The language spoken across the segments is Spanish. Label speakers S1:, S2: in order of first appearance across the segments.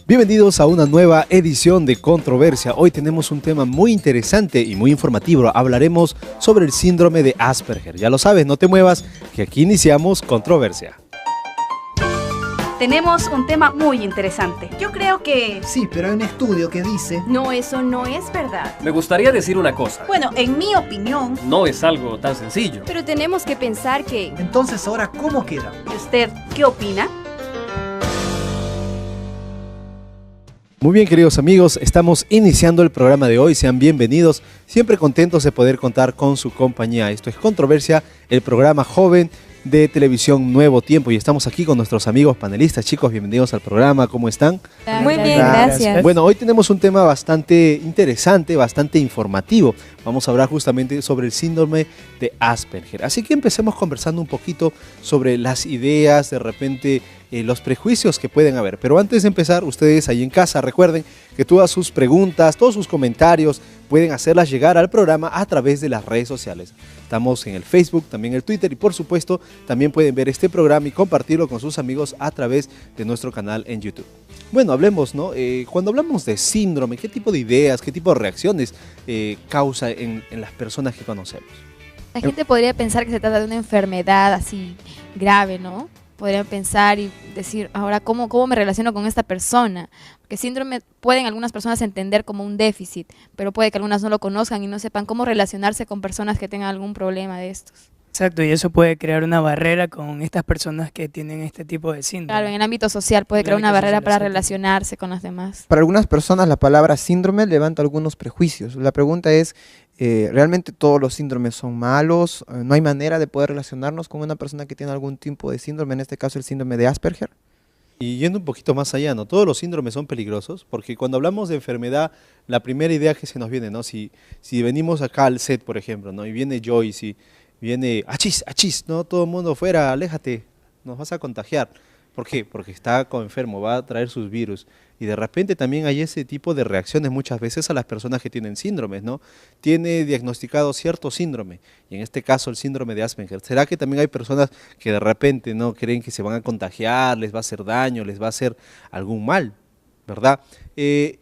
S1: Bienvenidos a una nueva edición de Controversia. Hoy tenemos un tema muy interesante y muy informativo. Hablaremos sobre el síndrome de Asperger. Ya lo sabes, no te muevas, que aquí iniciamos Controversia.
S2: Tenemos un tema muy interesante. Yo creo que...
S3: Sí, pero hay un estudio que dice...
S4: No, eso no es verdad.
S5: Me gustaría decir una cosa.
S2: Bueno, en mi opinión...
S5: No es algo tan sencillo.
S4: Pero tenemos que pensar que...
S3: Entonces, ¿ahora cómo queda?
S2: ¿Y usted qué opina?
S1: Muy bien, queridos amigos, estamos iniciando el programa de hoy. Sean bienvenidos, siempre contentos de poder contar con su compañía. Esto es Controversia, el programa joven de televisión Nuevo Tiempo, y estamos aquí con nuestros amigos panelistas. Chicos, bienvenidos al programa, ¿cómo están?
S4: Muy bien, gracias.
S1: Bueno, hoy tenemos un tema bastante interesante, bastante informativo. Vamos a hablar justamente sobre el síndrome de Asperger. Así que empecemos conversando un poquito sobre las ideas, de repente los prejuicios que pueden haber. Pero antes de empezar, ustedes ahí en casa recuerden que todas sus preguntas, todos sus comentarios pueden hacerlas llegar al programa a través de las redes sociales. Estamos en el Facebook, también el Twitter, y por supuesto también pueden ver este programa y compartirlo con sus amigos a través de nuestro canal en YouTube. Bueno, hablemos, ¿no? Cuando hablamos de síndrome, ¿qué tipo de ideas, qué tipo de reacciones causa en las personas que conocemos?
S4: La gente podría pensar que se trata de una enfermedad así grave, ¿no? Podrían pensar y decir, ahora, ¿cómo me relaciono con esta persona? Porque síndrome pueden algunas personas entender como un déficit, pero puede que algunas no lo conozcan y no sepan cómo relacionarse con personas que tengan algún problema de estos.
S6: Exacto, y eso puede crear una barrera con estas personas que tienen este tipo de síndrome.
S4: Claro, en el ámbito social puede crear una barrera para relacionarse con los demás.
S7: Para algunas personas la palabra síndrome levanta algunos prejuicios. La pregunta es, ¿realmente todos los síndromes son malos? ¿No hay manera de poder relacionarnos con una persona que tiene algún tipo de síndrome, en este caso el síndrome de Asperger?
S1: Y yendo un poquito más allá, ¿no? Todos los síndromes son peligrosos, porque cuando hablamos de enfermedad, la primera idea que se nos viene, ¿no? Si venimos acá al set, por ejemplo, ¿no? Y viene Joyce y viene achis, achis, ¿no? Todo el mundo fuera, aléjate, nos vas a contagiar. ¿Por qué? Porque está enfermo, va a traer sus virus. Y de repente también hay ese tipo de reacciones muchas veces a las personas que tienen síndromes, ¿no? Tiene diagnosticado cierto síndrome, y en este caso el síndrome de Asperger. ¿Será que también hay personas que de repente no creen que se van a contagiar, les va a hacer daño, les va a hacer algún mal, ¿verdad? El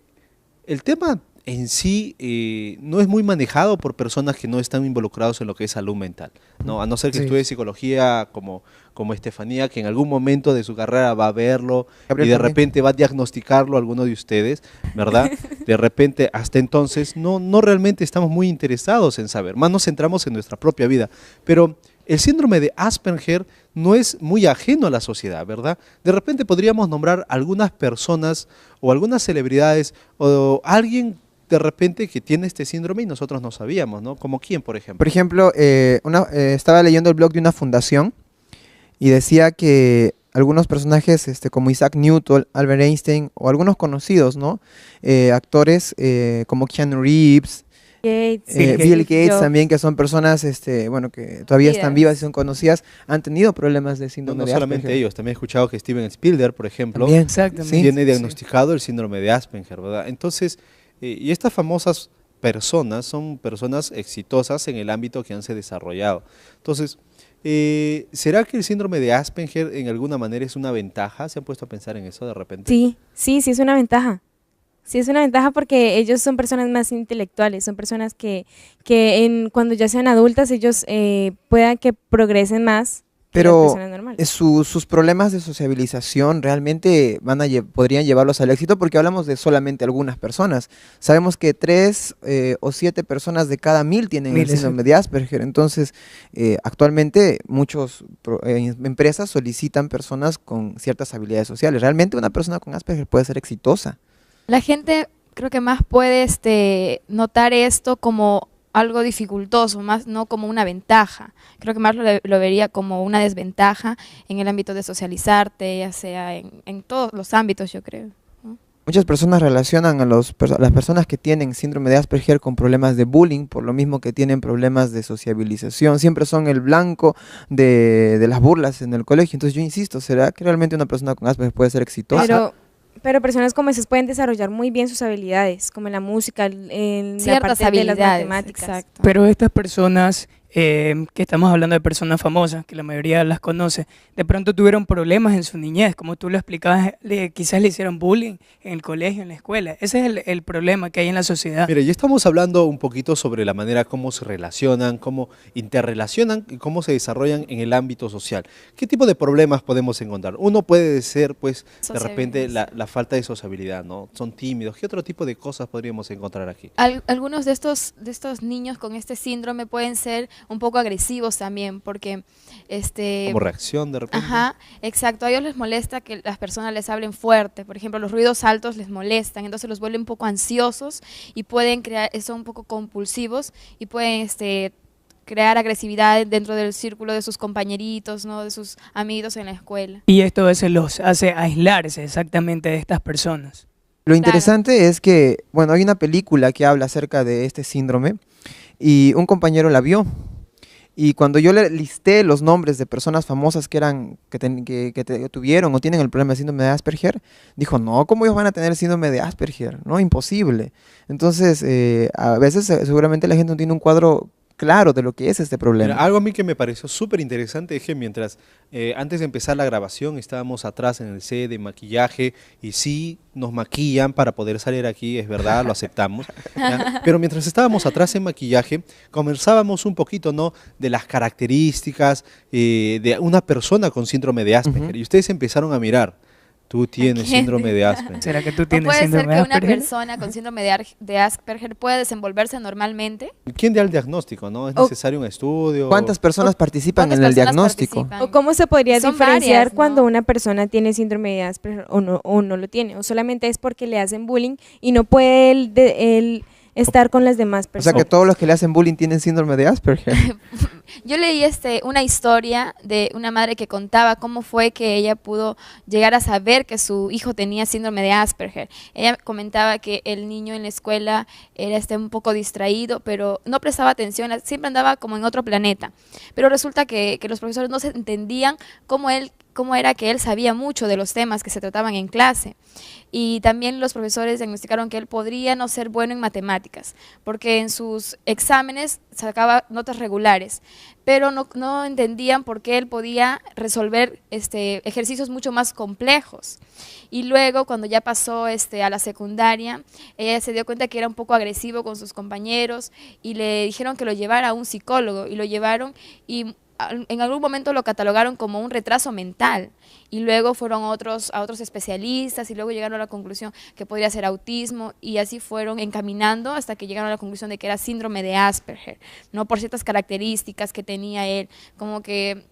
S1: tema en sí no es muy manejado por personas que no están involucrados en lo que es salud mental, ¿no? A no ser que estudie psicología como Estefanía, que en algún momento de su carrera va a verlo y de repente va a diagnosticarlo a alguno de ustedes, ¿verdad? De repente, hasta entonces, no realmente estamos muy interesados en saber, más nos centramos en nuestra propia vida. Pero el síndrome de Asperger no es muy ajeno a la sociedad, ¿verdad? De repente podríamos nombrar algunas personas o algunas celebridades o alguien de repente que tiene este síndrome y nosotros no sabíamos, ¿no? ¿Como quién, por ejemplo?
S7: Por ejemplo, estaba leyendo el blog de una fundación y decía que algunos personajes como Isaac Newton, Albert Einstein o algunos conocidos, ¿no? Actores como Keanu Reeves, Bill Gates también, que son personas que todavía están vivas y son conocidas, han tenido problemas de síndrome de Asperger.
S1: No solamente ellos, también he escuchado que Steven Spielberg, por ejemplo, tiene diagnosticado el síndrome de Asperger, ¿verdad? Entonces, y estas famosas personas son personas exitosas en el ámbito que han se desarrollado. Entonces, ¿será que el síndrome de Asperger en alguna manera es una ventaja? ¿Se han puesto a pensar en eso de repente?
S8: Sí es una ventaja. Sí es una ventaja porque ellos son personas más intelectuales, son personas que cuando ya sean adultas ellos puedan que progresen más.
S7: Pero sus problemas de sociabilización realmente podrían llevarlos al éxito, porque hablamos de solamente algunas personas. Sabemos que 3 o 7 personas de cada 1000 tienen el síndrome de Asperger. Entonces, actualmente muchas empresas solicitan personas con ciertas habilidades sociales. Realmente una persona con Asperger puede ser exitosa.
S4: La gente creo que más puede notar esto como algo dificultoso, más no como una ventaja. Creo que más lo vería como una desventaja en el ámbito de socializarte, ya sea en todos los ámbitos, yo creo, ¿no?
S7: Muchas personas relacionan a las personas que tienen síndrome de Asperger con problemas de bullying, por lo mismo que tienen problemas de sociabilización. Siempre son el blanco de las burlas en el colegio. Entonces yo insisto, ¿será que realmente una persona con Asperger puede ser exitosa?
S8: Pero personas como esas pueden desarrollar muy bien sus habilidades, como en la música, en la
S4: ciertas
S8: parte
S4: habilidades,
S8: de las matemáticas.
S4: Exacto.
S6: Pero estas personas que estamos hablando de personas famosas, que la mayoría las conoce, de pronto tuvieron problemas en su niñez, como tú lo explicabas, quizás le hicieron bullying en el colegio, en la escuela. Ese es el problema que hay en la sociedad.
S1: Mire, ya estamos hablando un poquito sobre la manera como se relacionan, cómo interrelacionan y cómo se desarrollan en el ámbito social. ¿Qué tipo de problemas podemos encontrar? Uno puede ser, pues, de repente la falta de sociabilidad, ¿no? Son tímidos. ¿Qué otro tipo de cosas podríamos encontrar aquí?
S4: Algunos de estos niños con este síndrome pueden ser un poco agresivos también, porque
S1: Como reacción de repente.
S4: ajá, exacto, a ellos les molesta que las personas les hablen fuerte, por ejemplo, los ruidos altos les molestan, entonces los vuelven un poco ansiosos y pueden son un poco compulsivos y pueden crear agresividad dentro del círculo de sus compañeritos, ¿no? De sus amigos en la escuela.
S6: Y esto a veces los hace aislarse exactamente de estas personas.
S7: Lo interesante es que, bueno, hay una película que habla acerca de este síndrome y un compañero la vio. Y cuando yo le listé los nombres de personas famosas que tuvieron o tienen el problema de síndrome de Asperger, dijo, no, ¿cómo ellos van a tener síndrome de Asperger? No, imposible. Entonces, a veces seguramente la gente no tiene un cuadro claro de lo que es este problema.
S1: Mira, algo a mí que me pareció súper interesante es que mientras antes de empezar la grabación estábamos atrás en el set de maquillaje y sí nos maquillan para poder salir aquí, es verdad, lo aceptamos, ¿ya? Pero mientras estábamos atrás en maquillaje conversábamos un poquito, ¿no?, de las características de una persona con síndrome de Asperger y ustedes empezaron a mirar. Tú tienes síndrome de Asperger.
S6: ¿Será que tú
S4: O
S6: tienes
S4: puede ser
S6: síndrome
S4: que
S6: de
S4: una
S6: Asperger?
S4: persona con síndrome de Asperger pueda desenvolverse normalmente.
S1: ¿Quién da el diagnóstico, no? ¿Es
S8: O-
S1: necesario un estudio?
S7: ¿Cuántas personas participan
S4: ¿Cuántas
S7: en el
S4: personas
S7: diagnóstico?
S4: participan?
S8: ¿O cómo se podría
S4: Son
S8: diferenciar
S4: varias, ¿no?
S8: cuando una persona tiene síndrome de Asperger o no lo tiene? ¿O solamente es porque le hacen bullying y no puede él estar con las demás
S7: O sea
S8: personas?
S7: que todos los que le hacen bullying tienen síndrome de Asperger.
S4: Yo leí una historia de una madre que contaba cómo fue que ella pudo llegar a saber que su hijo tenía síndrome de Asperger. Ella comentaba que el niño en la escuela era un poco distraído, pero no prestaba atención, siempre andaba como en otro planeta. Pero resulta que los profesores no se entendían cómo era que él sabía mucho de los temas que se trataban en clase. Y también los profesores diagnosticaron que él podría no ser bueno en matemáticas, porque en sus exámenes sacaba notas regulares, pero no entendían por qué él podía resolver ejercicios mucho más complejos. Y luego, cuando ya pasó a la secundaria, ella se dio cuenta que era un poco agresivo con sus compañeros y le dijeron que lo llevara a un psicólogo, y lo llevaron y en algún momento lo catalogaron como un retraso mental y luego fueron a otros especialistas y luego llegaron a la conclusión que podría ser autismo y así fueron encaminando hasta que llegaron a la conclusión de que era síndrome de Asperger, ¿no? Por ciertas características que tenía él, como que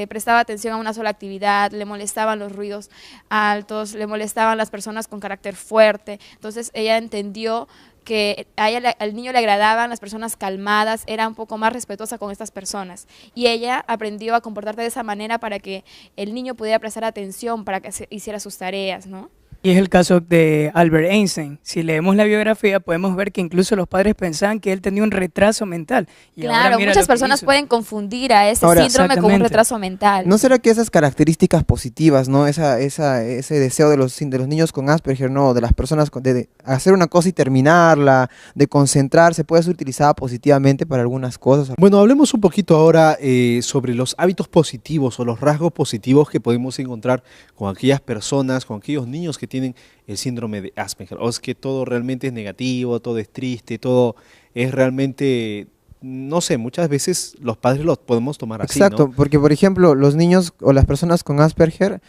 S4: prestaba atención a una sola actividad, le molestaban los ruidos altos, le molestaban las personas con carácter fuerte. Entonces ella entendió que al niño le agradaban las personas calmadas, era un poco más respetuosa con estas personas. Y ella aprendió a comportarse de esa manera para que el niño pudiera prestar atención, para que hiciera sus tareas, ¿no?
S6: Y es el caso de Albert Einstein. Si leemos la biografía, podemos ver que incluso los padres pensaban que él tenía un retraso mental. Y ahora
S4: Claro,
S6: mira
S4: muchas
S6: lo que
S4: personas
S6: hizo.
S4: pueden confundir a ese
S7: Ahora,
S4: síndrome con un
S6: exactamente.
S4: retraso mental.
S7: ¿No será que esas características positivas, no, ese deseo de los niños con Asperger, no, de las personas de hacer una cosa y terminarla, de concentrarse, puede ser utilizada positivamente para algunas cosas?
S1: Bueno, hablemos un poquito ahora sobre los hábitos positivos o los rasgos positivos que podemos encontrar con aquellas personas, con aquellos niños que tienen el síndrome de Asperger. O es que todo realmente es negativo, todo es triste, todo es realmente, no sé, muchas veces los padres los podemos tomar así,
S7: Exacto,
S1: ¿no?
S7: porque por ejemplo los niños o las personas con Asperger,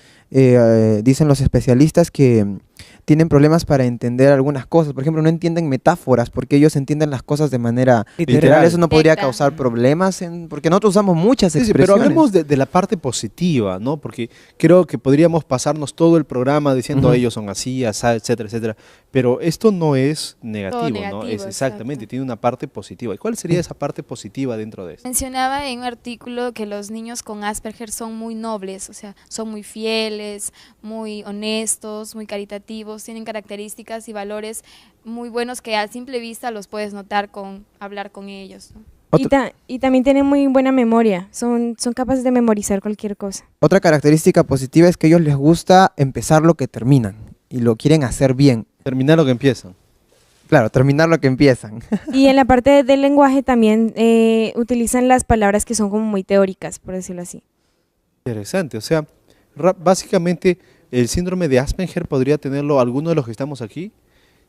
S7: dicen los especialistas que tienen problemas para entender algunas cosas. Por ejemplo, no entienden metáforas porque ellos entienden las cosas de manera literal. Eso no podría
S4: Directa.
S7: causar problemas porque nosotros usamos muchas
S1: Sí, sí,
S7: expresiones.
S1: pero hablemos de la parte positiva, ¿no? Porque creo que podríamos pasarnos todo el programa diciendo
S7: Ujú.
S1: ellos son así, asá, etcétera, etcétera. Pero esto no es negativo, ¿no?
S4: negativo,
S1: Es exactamente,
S4: exacto.
S1: tiene una parte positiva. ¿Y cuál sería esa parte positiva dentro de esto?
S4: Mencionaba en un artículo que los niños con Asperger son muy nobles, o sea, son muy fieles, muy honestos, muy caritativos, tienen características y valores muy buenos que a simple vista los puedes notar con hablar con ellos, ¿no?
S8: Y también tienen muy buena memoria, son capaces de memorizar cualquier cosa.
S7: Otra característica positiva es que a ellos les gusta empezar lo que terminan y lo quieren hacer bien.
S1: Terminar lo que empiezan.
S7: Claro, terminar lo que empiezan.
S8: Y en la parte del lenguaje también utilizan las palabras que son como muy teóricas, por decirlo así.
S1: Interesante, o sea, básicamente el síndrome de Asperger podría tenerlo alguno de los que estamos aquí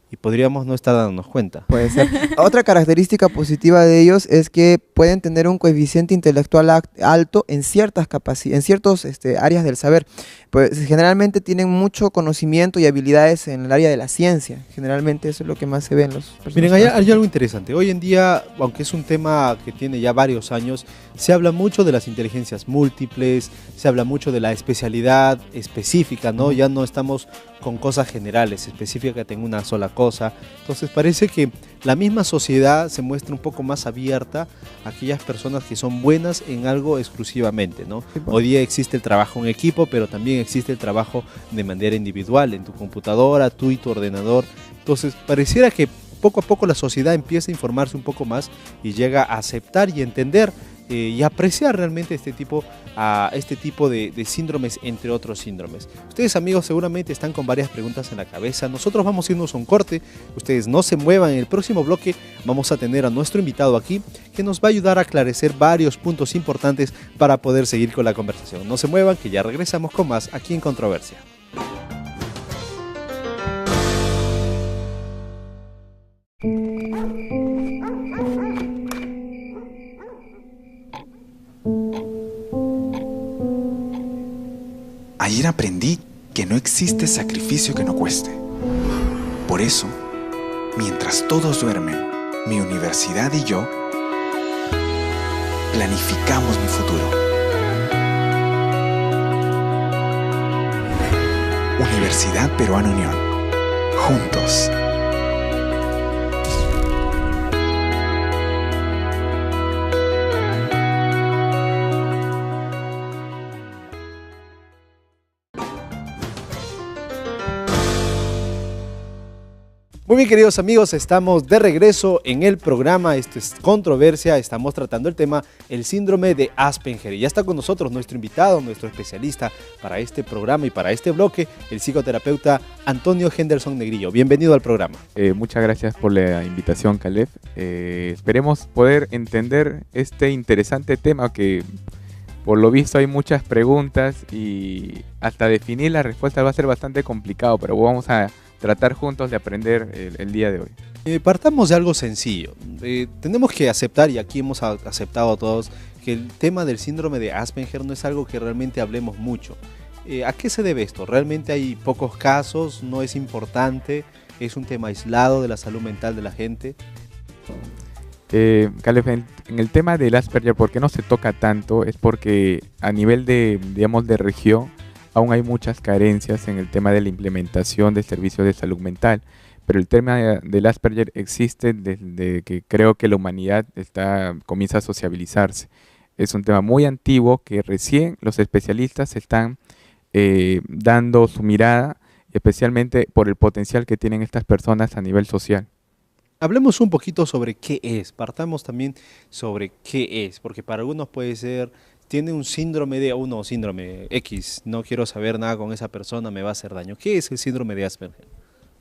S1: y podríamos no estar dándonos cuenta.
S7: Puede ser. Otra característica positiva de ellos es que pueden tener un coeficiente intelectual alto en ciertas en ciertos áreas del saber. Pues generalmente tienen mucho conocimiento y habilidades en el área de la ciencia. Generalmente eso es lo que más se ve en los personas.
S1: Miren, hay algo interesante. Hoy en día, aunque es un tema que tiene ya varios años, se habla mucho de las inteligencias múltiples, se habla mucho de la especialidad específica, ¿no? Ya no estamos con cosas generales, específicas en una sola cosa. Entonces parece que la misma sociedad se muestra un poco más abierta a aquellas personas que son buenas en algo exclusivamente, ¿no? Hoy día existe el trabajo en equipo, pero también existe el trabajo de manera individual, en tu computadora, tú y tu ordenador. Entonces pareciera que poco a poco la sociedad empieza a informarse un poco más y llega a aceptar y entender y apreciar realmente este tipo de síndromes, entre otros síndromes. Ustedes, amigos, seguramente están con varias preguntas en la cabeza. Nosotros vamos a irnos a un corte. Ustedes no se muevan. En el próximo bloque vamos a tener a nuestro invitado aquí que nos va a ayudar a aclarecer varios puntos importantes para poder seguir con la conversación. No se muevan, que ya regresamos con más aquí en Controversia.
S9: Ayer aprendí que no existe sacrificio que no cueste. Por eso, mientras todos duermen, mi universidad y yo planificamos mi futuro. Universidad Peruana Unión. Juntos.
S1: Muy bien, queridos amigos, estamos de regreso en el programa. Esto es Controversia. Estamos tratando el tema, el síndrome de Asperger. Y ya está con nosotros nuestro invitado, nuestro especialista para este programa y para este bloque, el psicoterapeuta Antonio Henderson Negrillo. Bienvenido al programa.
S10: Muchas gracias por la invitación, Caleb. Esperemos poder entender este interesante tema que, por lo visto, hay muchas preguntas y hasta definir la respuesta va a ser bastante complicado, pero vamos a tratar juntos de aprender el día de hoy.
S1: Partamos de algo sencillo. Tenemos que aceptar, y aquí hemos aceptado todos, que el tema del síndrome de Asperger no es algo que realmente hablemos mucho. ¿A qué se debe esto? ¿Realmente hay pocos casos? ¿No es importante? ¿Es un tema aislado de la salud mental de la gente?
S10: Caleb, en el tema del Asperger, ¿por qué no se toca tanto? Es porque a nivel de, digamos, de región, aún hay muchas carencias en el tema de la implementación de servicios de salud mental, pero el tema del Asperger existe desde que creo que la humanidad comienza a sociabilizarse. Es un tema muy antiguo que recién los especialistas están dando su mirada, especialmente por el potencial que tienen estas personas a nivel social.
S1: Hablemos un poquito sobre qué es, partamos también sobre qué es, porque para algunos puede ser, tiene un síndrome de síndrome X, no quiero saber nada con esa persona, me va a hacer daño. ¿Qué es el síndrome de Asperger?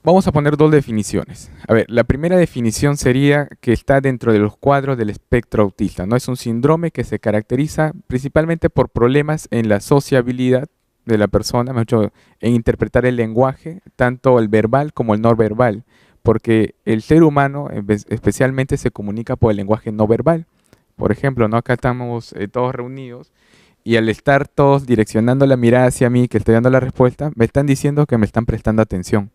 S10: Vamos a poner dos definiciones. A ver, la primera definición sería que está dentro de los cuadros del espectro autista, ¿no? Es un síndrome que se caracteriza principalmente por problemas en la sociabilidad de la persona, mejor dicho, en interpretar el lenguaje, tanto el verbal como el no verbal, porque el ser humano especialmente se comunica por el lenguaje no verbal. Por ejemplo, ¿no? Acá estamos todos reunidos y al estar todos direccionando la mirada hacia mí, que estoy dando la respuesta, me están diciendo que me están prestando atención,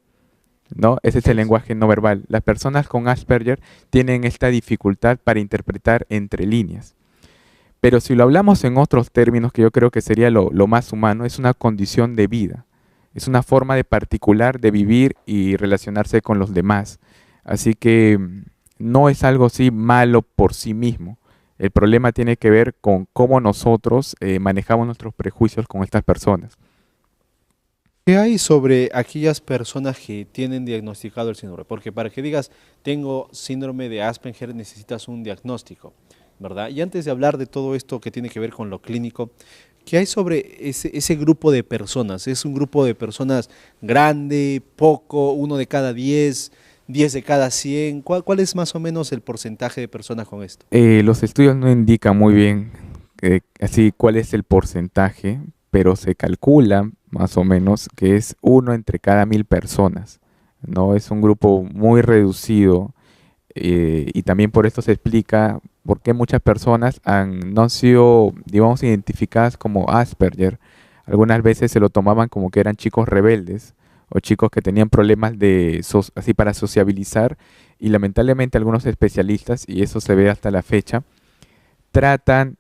S10: ¿no? Ese es el lenguaje no verbal. Las personas con Asperger tienen esta dificultad para interpretar entre líneas. Pero si lo hablamos en otros términos, que yo creo que sería lo más humano, es una condición de vida. Es una forma de particular de vivir y relacionarse con los demás. Así que no es algo así malo por sí mismo. El problema tiene que ver con cómo nosotros manejamos nuestros prejuicios con estas personas.
S1: ¿Qué hay sobre aquellas personas que tienen diagnosticado el síndrome? Porque para que digas, tengo síndrome de Asperger, necesitas un diagnóstico, ¿verdad? Y antes de hablar de todo esto que tiene que ver con lo clínico, ¿qué hay sobre ese grupo de personas? ¿Es un grupo de personas grande, poco, 1 de cada 10? 10 de cada 100. ¿Cuál es más o menos el porcentaje de personas con esto?
S10: Los estudios no indican muy bien así cuál es el porcentaje, pero se calcula más o menos que es 1 entre cada 1000 personas, ¿no? Es un grupo muy reducido, y también por esto se explica por qué muchas personas no han sido, digamos, identificadas como Asperger. Algunas veces se lo tomaban como que eran chicos rebeldes o chicos que tenían problemas así para sociabilizar, y lamentablemente algunos especialistas, y eso se ve hasta la fecha, tratan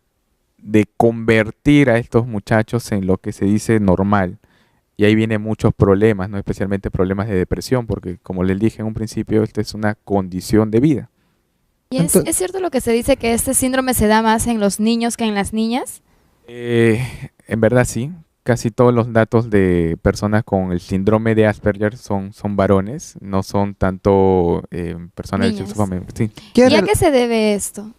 S10: de convertir a estos muchachos en lo que se dice normal. Y ahí vienen muchos problemas, ¿no? Especialmente problemas de depresión, porque como les dije en un principio, esta es una condición de vida.
S4: ¿Y es cierto lo que se dice que este síndrome se da más en los niños que en las niñas?
S10: En verdad sí, casi todos los datos de personas con el síndrome de Asperger son varones, no son tanto personas del sexo femenino. Sí.
S4: ¿Y a qué se debe esto?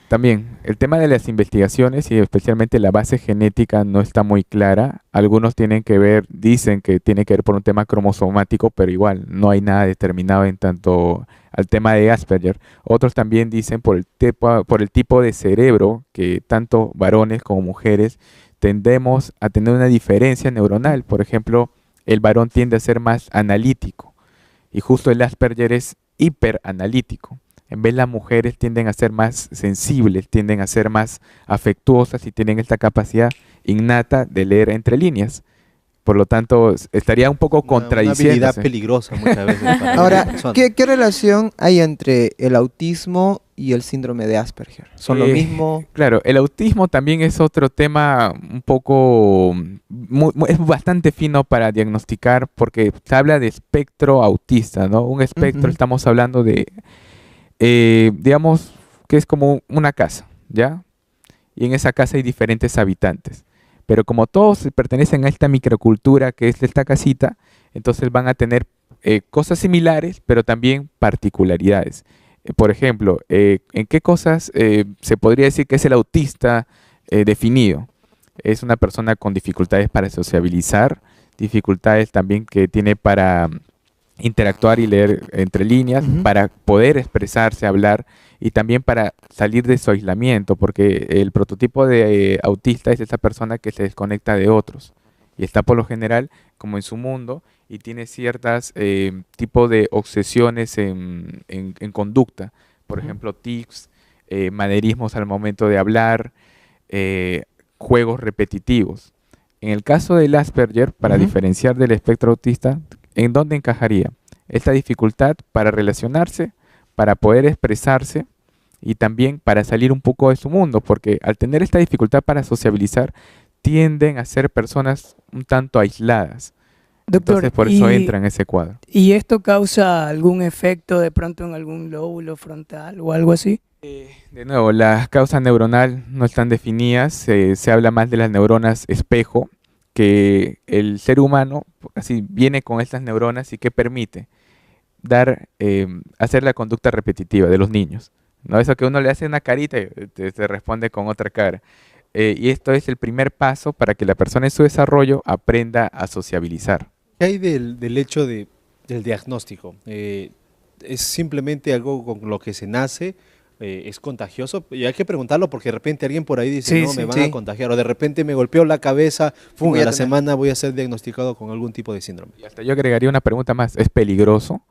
S10: También, el tema de las investigaciones y especialmente la base genética no está muy clara. Algunos dicen que tiene que ver por un tema cromosomático, pero igual no hay nada determinado en tanto al tema de Asperger. Otros también dicen por el tipo de cerebro que tanto varones como mujeres tendemos a tener una diferencia neuronal. Por ejemplo, el varón tiende a ser más analítico y justo el Asperger es hiperanalítico. En vez las mujeres tienden a ser más sensibles, tienden a ser más afectuosas y tienen esta capacidad innata de leer entre líneas. Por lo tanto, estaría un poco contradiciendo.
S1: Una habilidad peligrosa muchas veces. Para
S7: Ahora, ¿qué relación hay entre el autismo y el síndrome de Asperger? ¿Son lo mismo?
S10: Claro, el autismo también es otro tema un poco, es bastante fino para diagnosticar, porque se habla de espectro autista, ¿no? Un espectro, estamos hablando de, digamos, que es como una casa, ¿ya? Y en esa casa hay diferentes habitantes. Pero como todos pertenecen a esta microcultura que es esta casita, entonces van a tener cosas similares, pero también particularidades. Por ejemplo, ¿en qué cosas se podría decir que es el autista definido? Es una persona con dificultades para sociabilizar, dificultades también que tiene para interactuar y leer entre líneas, para poder expresarse, hablar, y también para salir de su aislamiento, porque el prototipo de autista es esa persona que se desconecta de otros y está por lo general como en su mundo y tiene ciertas tipos de obsesiones en conducta, por ejemplo tics, manerismos al momento de hablar, juegos repetitivos. En el caso del Asperger, para diferenciar del espectro autista, ¿en dónde encajaría? Esta dificultad para relacionarse, para poder expresarse y también para salir un poco de su mundo, porque al tener esta dificultad para sociabilizar, tienden a ser personas un tanto aisladas.
S6: Doctor,
S10: entonces por eso entra en ese cuadro.
S6: ¿Y esto causa algún efecto de pronto en algún lóbulo frontal o algo así?
S10: De nuevo, las causas neuronal no están definidas, se habla más de las neuronas espejo, que el ser humano así viene con estas neuronas y que permite hacer la conducta repetitiva de los niños, ¿no? Eso que uno le hace una carita y te responde con otra cara. Y esto es el primer paso para que la persona en su desarrollo aprenda a sociabilizar.
S1: ¿Qué hay del hecho del diagnóstico? ¿Es simplemente algo con lo que se nace? ¿Es contagioso? Y hay que preguntarlo porque de repente alguien por ahí dice, me van a contagiar, o de repente me golpeó la cabeza, a la semana voy a ser diagnosticado con algún tipo de síndrome.
S10: Y hasta yo agregaría una pregunta más, ¿es peligroso?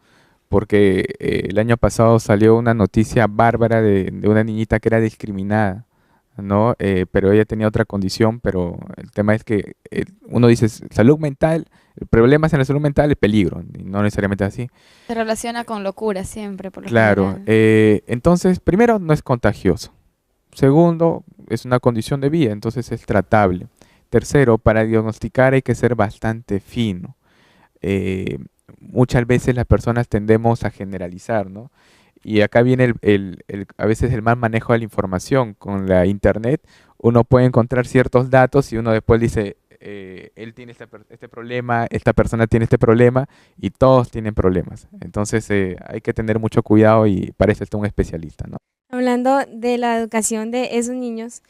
S10: Porque el año pasado salió una noticia bárbara de una niñita que era discriminada, ¿no? Pero ella tenía otra condición, pero el tema es que uno dice salud mental, el problema es en la salud mental, el peligro, y no necesariamente así.
S4: Se relaciona con locura siempre, por lo
S10: Claro,
S4: general.
S10: entonces, primero, no es contagioso. Segundo, es una condición de vida, entonces es tratable. Tercero, para diagnosticar hay que ser bastante fino. Muchas veces las personas tendemos a generalizar, ¿no? Y acá viene a veces el mal manejo de la información. Con la internet uno puede encontrar ciertos datos y uno después dice, él tiene este problema, esta persona tiene este problema y todos tienen problemas. Entonces hay que tener mucho cuidado y para eso está un especialista, ¿no?
S8: Hablando de la educación de esos niños,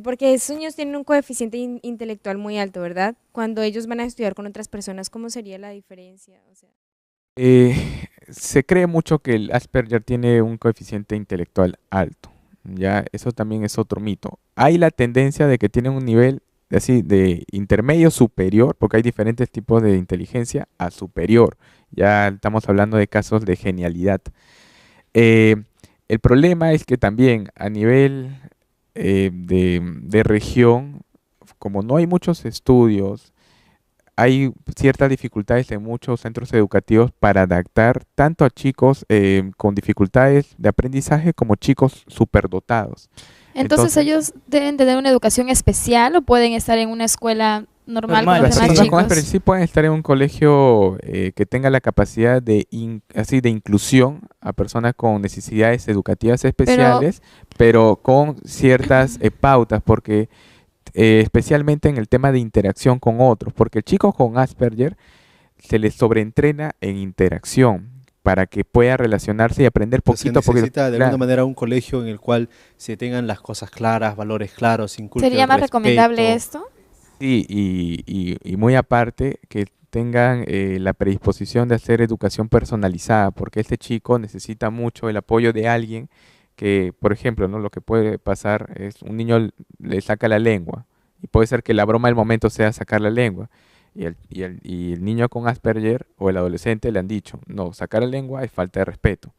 S8: porque esos niños tienen un coeficiente intelectual muy alto, ¿verdad? Cuando ellos van a estudiar con otras personas, ¿cómo sería la diferencia? O sea,
S10: Se cree mucho que el Asperger tiene un coeficiente intelectual alto. Ya, eso también es otro mito. Hay la tendencia de que tiene un nivel así de intermedio superior, porque hay diferentes tipos de inteligencia, a superior. Ya estamos hablando de casos de genialidad. El problema es que también a nivel de región, como no hay muchos estudios, hay ciertas dificultades en muchos centros educativos para adaptar tanto a chicos con dificultades de aprendizaje como chicos superdotados.
S4: Entonces, ¿ellos deben tener una educación especial o pueden estar en una escuela normal con los
S10: Las
S4: demás
S10: personas con
S4: chicos?
S10: Asperger sí pueden estar en un colegio que tenga la capacidad de, así, de inclusión a personas con necesidades educativas especiales, pero con ciertas pautas, porque especialmente en el tema de interacción con otros, porque el chico con Asperger se le sobreentrena en interacción para que pueda relacionarse y aprender poquito a
S1: Se
S10: poquito.
S1: necesita de
S10: Claro.
S1: alguna manera un colegio en el cual se tengan las cosas claras, valores claros, se inculque
S4: ¿Sería
S1: el
S4: más recomendable
S1: respeto.
S4: esto?
S10: Sí, y muy aparte que tengan la predisposición de hacer educación personalizada, porque este chico necesita mucho el apoyo de alguien que, por ejemplo, ¿no? Lo que puede pasar es un niño le saca la lengua y puede ser que la broma del momento sea sacar la lengua. Y el niño con Asperger o el adolescente le han dicho, no, sacar la lengua es falta de respeto.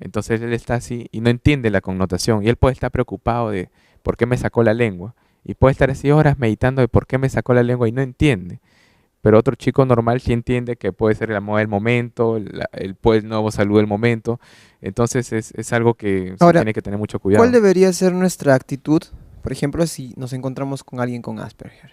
S10: Entonces él está así y no entiende la connotación y él puede estar preocupado de por qué me sacó la lengua y puede estar así horas meditando de por qué me sacó la lengua y no entiende. Pero otro chico normal sí entiende que puede ser la moda del momento, el nuevo saludo del momento. Entonces es algo que se
S7: Ahora,
S10: tiene que tener mucho cuidado.
S7: ¿cuál debería ser nuestra actitud, por ejemplo, si nos encontramos con alguien con Asperger?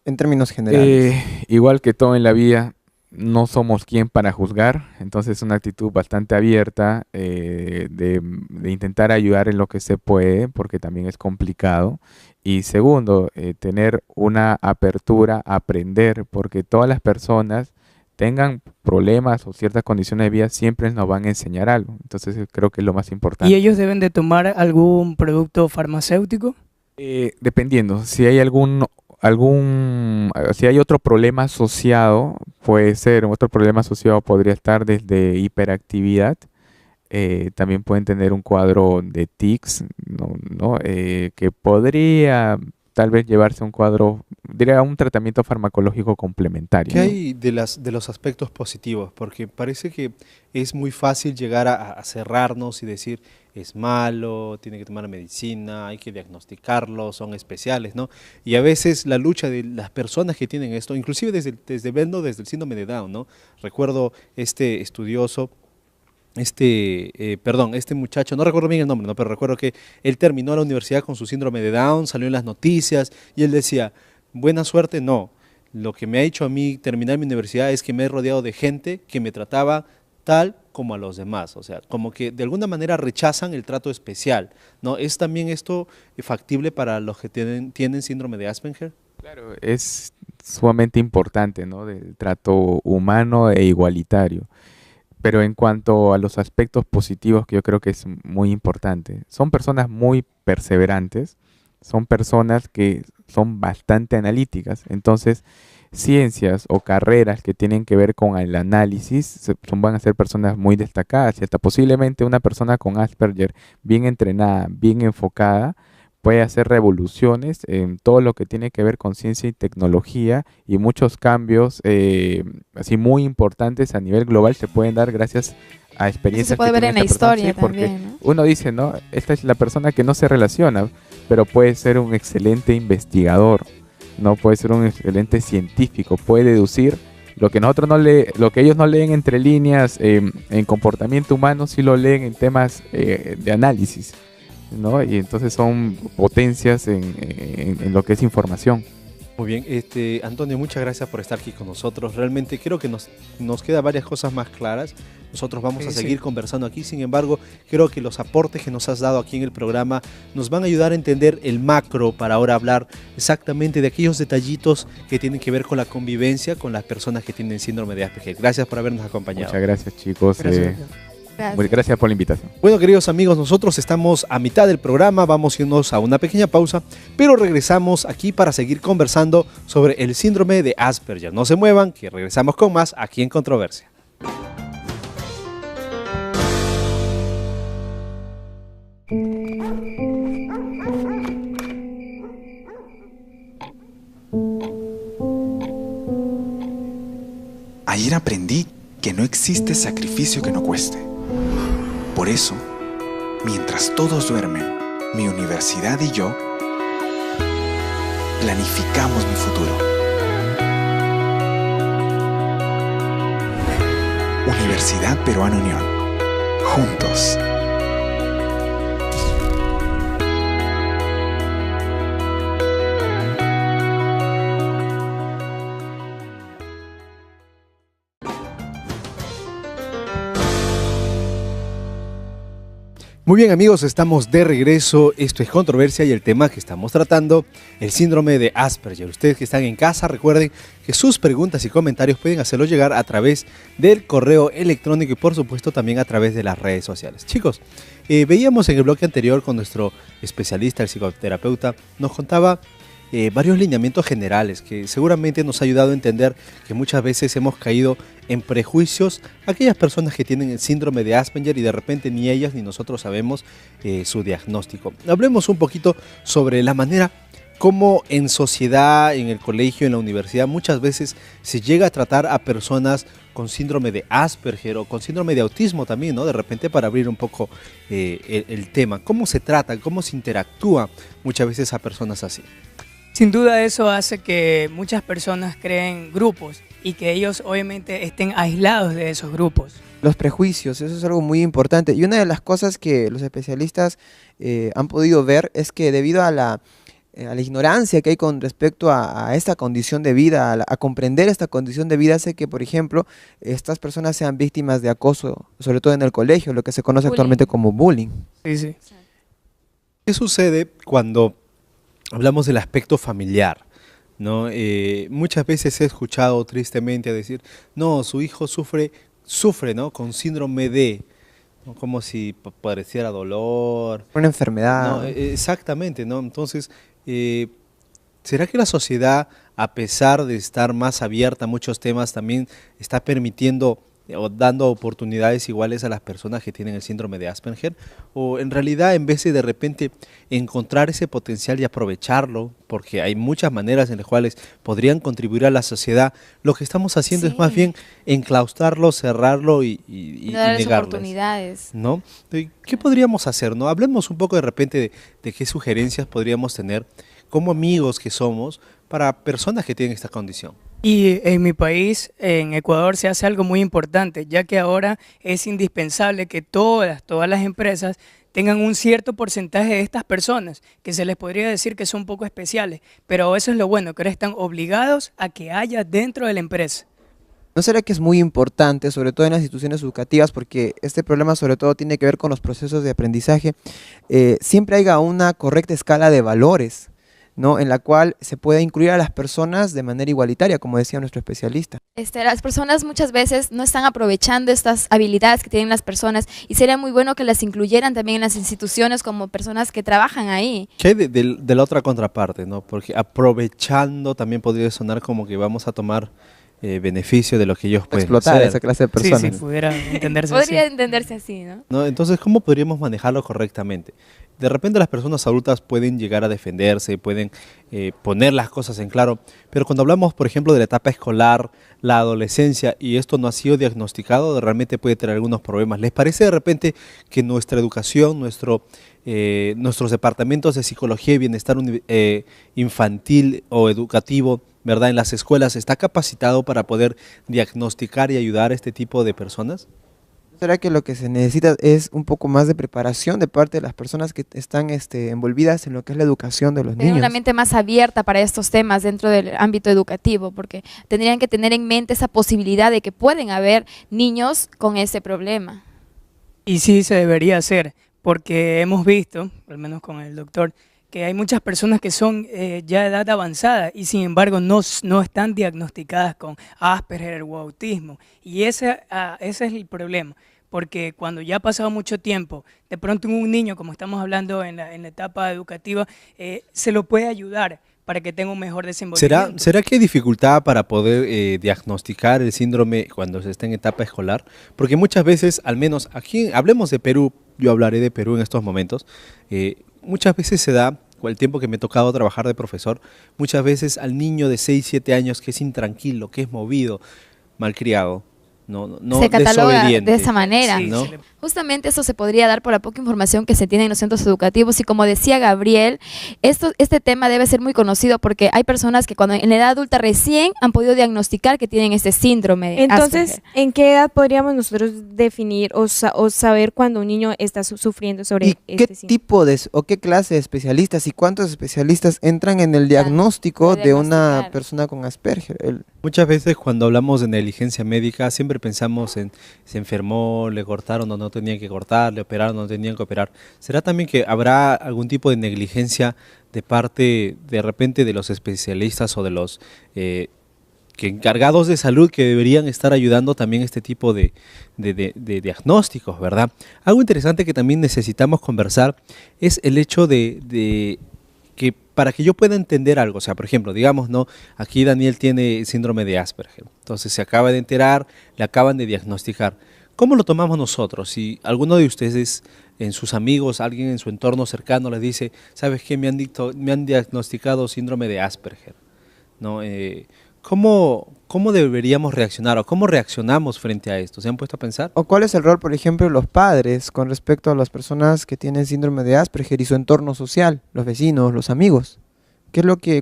S7: En términos generales.
S10: Igual que todo en la vida, no somos quien para juzgar, entonces es una actitud bastante abierta de intentar ayudar en lo que se puede, porque también es complicado. Y segundo, tener una apertura a aprender, porque todas las personas tengan problemas o ciertas condiciones de vida, siempre nos van a enseñar algo. Entonces creo que es lo más importante.
S6: ¿Y ellos deben de tomar algún producto farmacéutico?
S10: Dependiendo, si hay si hay otro problema asociado, puede ser, otro problema asociado podría estar desde hiperactividad, también pueden tener un cuadro de tics, que podría tal vez llevarse a un cuadro, diría, un tratamiento farmacológico complementario.
S1: ¿Qué
S10: ¿no?
S1: hay de los aspectos positivos? Porque parece que es muy fácil llegar a cerrarnos y decir es malo, tiene que tomar medicina, hay que diagnosticarlo, son especiales, ¿no? Y a veces la lucha de las personas que tienen esto, inclusive desde el síndrome de Down, ¿no? Recuerdo este estudioso, este muchacho, no recuerdo bien el nombre, ¿no? Pero recuerdo que él terminó la universidad con su síndrome de Down, salió en las noticias y él decía, buena suerte, no. Lo que me ha hecho a mí terminar mi universidad es que me he rodeado de gente que me trataba tal como a los demás, o sea, como que de alguna manera rechazan el trato especial, ¿no? ¿Es también esto factible para los que tienen síndrome de Asperger?
S10: Claro, es sumamente importante, ¿no? Del trato humano e igualitario. Pero en cuanto a los aspectos positivos, que yo creo que es muy importante, son personas muy perseverantes, son personas que son bastante analíticas. Entonces, ciencias o carreras que tienen que ver con el análisis van a ser personas muy destacadas. Y hasta posiblemente una persona con Asperger bien entrenada, bien enfocada, puede hacer revoluciones en todo lo que tiene que ver con ciencia y tecnología, y muchos cambios así muy importantes a nivel global se pueden dar gracias a experiencias
S4: Eso se puede
S10: que
S4: ver
S10: tiene
S4: en la
S10: esta persona.
S4: historia
S10: Sí, porque
S4: también, ¿no?
S10: uno dice, ¿no? Esta es la persona que no se relaciona, pero puede ser un excelente investigador, no puede ser un excelente científico, puede deducir lo que nosotros lo que ellos no leen entre líneas en comportamiento humano, sí lo leen en temas de análisis, ¿no? Y entonces son potencias en lo que es información.
S1: Muy bien, Antonio, muchas gracias por estar aquí con nosotros. Realmente creo que nos quedan varias cosas más claras. Nosotros vamos a seguir conversando aquí. Sin embargo, creo que los aportes que nos has dado aquí en el programa nos van a ayudar a entender el macro para ahora hablar exactamente de aquellos detallitos que tienen que ver con la convivencia con las personas que tienen síndrome de Asperger. Gracias por habernos acompañado.
S10: Muchas gracias, chicos. Gracias por la invitación.
S1: Bueno, queridos amigos, nosotros estamos a mitad del programa, vamos a irnos a una pequeña pausa, pero regresamos aquí para seguir conversando sobre el síndrome de Asperger. No se muevan, que regresamos con más aquí en Controversia.
S9: Ayer aprendí que no existe sacrificio que no cueste. Por eso, mientras todos duermen, mi universidad y yo planificamos mi futuro. Universidad Peruana Unión. Juntos.
S1: Muy bien amigos, estamos de regreso. Esto es Controversia y el tema que estamos tratando, el síndrome de Asperger. Ustedes que están en casa, recuerden que sus preguntas y comentarios pueden hacerlo llegar a través del correo electrónico y por supuesto también a través de las redes sociales. Chicos, veíamos en el bloque anterior con nuestro especialista, el psicoterapeuta, nos contaba varios lineamientos generales que seguramente nos ha ayudado a entender que muchas veces hemos caído en prejuicios a aquellas personas que tienen el síndrome de Asperger y de repente ni ellas ni nosotros sabemos su diagnóstico. Hablemos un poquito sobre la manera como en sociedad, en el colegio, en la universidad, muchas veces se llega a tratar a personas con síndrome de Asperger o con síndrome de autismo también, ¿no? De repente para abrir un poco el tema. ¿Cómo se trata, cómo se interactúa muchas veces a personas así?
S6: Sin duda eso hace que muchas personas creen grupos y que ellos obviamente estén aislados de esos grupos.
S7: Los prejuicios, eso es algo muy importante. Y una de las cosas que los especialistas han podido ver es que debido a la ignorancia que hay con respecto a esta condición de vida, a comprender esta condición de vida, hace que, por ejemplo, estas personas sean víctimas de acoso, sobre todo en el colegio, lo que se conoce actualmente como bullying.
S6: Sí, sí.
S1: ¿Qué sucede cuando hablamos del aspecto familiar? ¿No? Muchas veces he escuchado tristemente decir, no, su hijo sufre, ¿no? Con síndrome de, ¿no? Como si pareciera dolor.
S7: Una enfermedad.
S1: No, exactamente, ¿no? Entonces, ¿será que la sociedad, a pesar de estar más abierta a muchos temas, también está permitiendo o dando oportunidades iguales a las personas que tienen el síndrome de Asperger? O en realidad, en vez de repente encontrar ese potencial y aprovecharlo, porque hay muchas maneras en las cuales podrían contribuir a la sociedad, lo que estamos haciendo es más bien enclaustrarlo, cerrarlo y
S4: darles
S1: negarles,
S4: oportunidades,
S1: ¿no? ¿Qué podríamos hacer, no? Hablemos un poco de repente de qué sugerencias podríamos tener como amigos que somos para personas que tienen esta condición.
S6: Y en mi país, en Ecuador, se hace algo muy importante, ya que ahora es indispensable que todas las empresas tengan un cierto porcentaje de estas personas, que se les podría decir que son un poco especiales, pero eso es lo bueno, que ahora están obligados a que haya dentro de la empresa.
S7: ¿No será que es muy importante, sobre todo en las instituciones educativas, porque este problema sobre todo tiene que ver con los procesos de aprendizaje, siempre haya una correcta escala de valores, ¿no? En la cual se pueda incluir a las personas de manera igualitaria, como decía nuestro especialista?
S4: Las personas muchas veces no están aprovechando estas habilidades que tienen las personas y sería muy bueno que las incluyeran también en las instituciones como personas que trabajan ahí.
S1: ¿Qué hay de la otra contraparte, no? Porque aprovechando también podría sonar como que vamos a tomar beneficio de lo que ellos pueden
S7: explotar
S1: hacer.
S7: A esa clase de personas.
S6: Sí, pudiera entenderse
S4: Podría
S6: así.
S4: entenderse así, ¿no?
S1: ¿No? Entonces, ¿cómo podríamos manejarlo correctamente? De repente las personas adultas pueden llegar a defenderse, pueden poner las cosas en claro, pero cuando hablamos, por ejemplo, de la etapa escolar, la adolescencia, y esto no ha sido diagnosticado, realmente puede tener algunos problemas. ¿Les parece de repente que nuestra educación, nuestros departamentos de psicología y bienestar infantil o educativo, ¿verdad?, en las escuelas está capacitado para poder diagnosticar y ayudar a este tipo de personas?
S7: ¿Será que lo que se necesita es un poco más de preparación de parte de las personas que están envolvidas en lo que es la educación de los
S4: Tener
S7: niños?
S4: una mente más abierta para estos temas dentro del ámbito educativo, porque tendrían que tener en mente esa posibilidad de que pueden haber niños con ese problema.
S6: Y sí se debería hacer, porque hemos visto, al menos con el doctor, que hay muchas personas que son ya de edad avanzada y sin embargo no están diagnosticadas con Asperger o autismo. Y ese es el problema, porque cuando ya ha pasado mucho tiempo, de pronto un niño, como estamos hablando en la etapa educativa, se lo puede ayudar para que tenga un mejor desenvolvimiento.
S1: ¿Será que hay dificultad para poder diagnosticar el síndrome cuando se está en etapa escolar? Porque muchas veces, al menos aquí, hablemos de Perú, yo hablaré de Perú en estos momentos, muchas veces se da, con el tiempo que me ha tocado trabajar de profesor, muchas veces al niño de 6, 7 años que es intranquilo, que es movido, malcriado, no
S4: se cataloga
S1: desobediente,
S4: de esa manera.
S6: Sí,
S1: ¿no?
S6: se le-
S4: Justamente eso se podría dar por la poca información que se tiene en los centros educativos y como decía Gabriel, este tema debe ser muy conocido porque hay personas que cuando en la edad adulta recién han podido diagnosticar que tienen este síndrome de
S8: Entonces,
S4: Asperger.
S8: ¿en qué edad podríamos nosotros definir o saber cuando un niño está sufriendo sobre
S7: ¿Y qué
S8: este síndrome?
S7: tipo de o qué clase de especialistas y cuántos especialistas entran en el diagnóstico
S4: para
S7: de una
S4: diagnosticar.
S7: persona con Asperger?
S1: Muchas veces cuando hablamos de negligencia médica siempre pensamos en se enfermó, le cortaron o no tenían que cortar, le operaron o no tenían que operar. ¿Será también que habrá algún tipo de negligencia de parte de repente de los especialistas o de los que encargados de salud que deberían estar ayudando también este tipo de diagnósticos, ¿verdad? Algo interesante que también necesitamos conversar es el hecho de que para que yo pueda entender algo, o sea, por ejemplo, digamos, ¿no? Aquí Daniel tiene síndrome de Asperger, entonces se acaba de enterar, le acaban de diagnosticar. ¿Cómo lo tomamos nosotros? Si alguno de ustedes, en sus amigos, alguien en su entorno cercano les dice, ¿sabes qué? Me han diagnosticado síndrome de Asperger, ¿no? ¿Cómo deberíamos reaccionar o cómo reaccionamos frente a esto? ¿Se han puesto a pensar?
S7: ¿O cuál es el rol, por ejemplo, de los padres con respecto a las personas que tienen síndrome de Asperger y su entorno social, los vecinos, los amigos?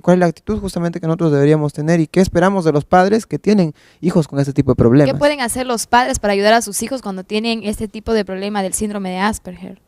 S7: ¿Cuál es la actitud justamente que nosotros deberíamos tener y qué esperamos de los padres que tienen hijos con este tipo de problemas?
S4: ¿Qué pueden hacer los padres para ayudar a sus hijos cuando tienen este tipo de problema del síndrome de Asperger?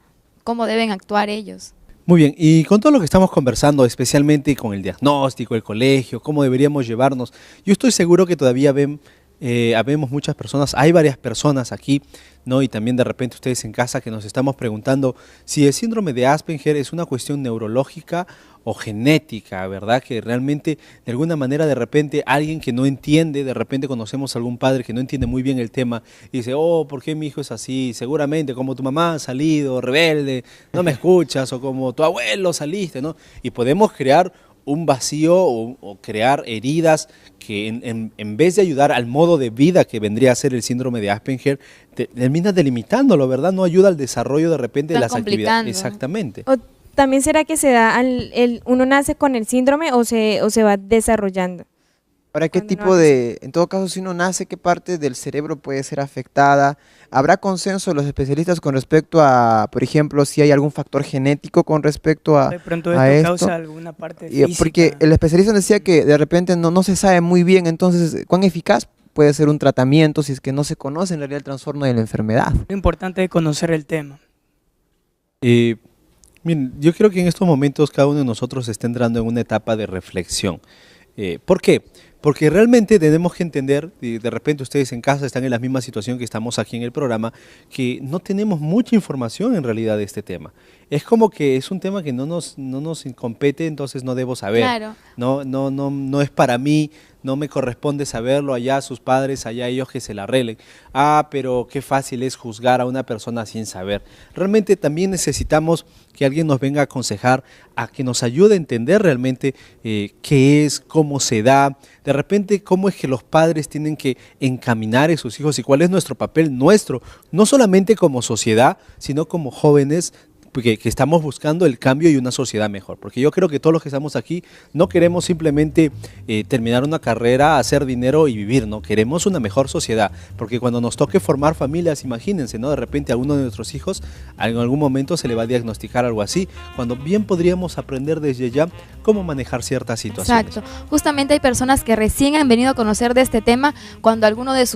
S4: ¿Cómo deben actuar ellos?
S1: Muy bien, y con todo lo que estamos conversando, especialmente con el diagnóstico, el colegio, cómo deberíamos llevarnos, yo estoy seguro que todavía habemos muchas personas, hay varias personas aquí, ¿no? Y también de repente ustedes en casa que nos estamos preguntando si el síndrome de Asperger es una cuestión neurológica o genética, ¿verdad? Que realmente de alguna manera de repente alguien que no entiende, de repente conocemos a algún padre que no entiende muy bien el tema y dice, oh, ¿por qué mi hijo es así? Seguramente como tu mamá ha salido rebelde, no me escuchas, o como tu abuelo saliste, ¿no? Y podemos crear un vacío o crear heridas que en vez de ayudar al modo de vida que vendría a ser el síndrome de Asperger, terminas delimitándolo, ¿verdad? No ayuda al desarrollo de repente de las actividades. Exactamente.
S8: ¿O también será que se da uno nace con el síndrome o se va desarrollando?
S7: ¿Para qué tipo en todo caso, si uno nace, qué parte del cerebro puede ser afectada? ¿Habrá consenso de los especialistas con respecto a, por ejemplo, si hay algún factor genético con respecto a,
S6: De pronto
S7: a
S6: esto
S7: esto?
S6: causa alguna parte
S7: Y,
S6: física.
S7: porque el especialista decía que de repente no se sabe muy bien, entonces, ¿cuán eficaz puede ser un tratamiento si es que no se conoce en realidad el trastorno de la enfermedad?
S6: Lo importante es conocer el tema.
S1: Miren, yo creo que en estos momentos cada uno de nosotros está entrando en una etapa de reflexión. ¿Por qué? Porque realmente tenemos que entender, y de repente ustedes en casa están en la misma situación que estamos aquí en el programa, que no tenemos mucha información en realidad de este tema. Es como que es un tema que no nos compete, entonces no debo saber.
S4: Claro.
S1: No es para mí, no me corresponde saberlo, allá sus padres, allá ellos que se la arreglen. Ah, pero qué fácil es juzgar a una persona sin saber. Realmente también necesitamos que alguien nos venga a aconsejar, a que nos ayude a entender realmente qué es, cómo se da, de repente cómo es que los padres tienen que encaminar a sus hijos y cuál es nuestro papel nuestro, no solamente como sociedad, sino como jóvenes que estamos buscando el cambio y una sociedad mejor, porque yo creo que todos los que estamos aquí no queremos simplemente terminar una carrera, hacer dinero y vivir, no, queremos una mejor sociedad, porque cuando nos toque formar familias, imagínense, ¿no? De repente a uno de nuestros hijos en algún momento se le va a diagnosticar algo así, cuando bien podríamos aprender desde ya cómo manejar ciertas situaciones.
S4: Exacto. Justamente hay personas que recién han venido a conocer de este tema cuando alguno de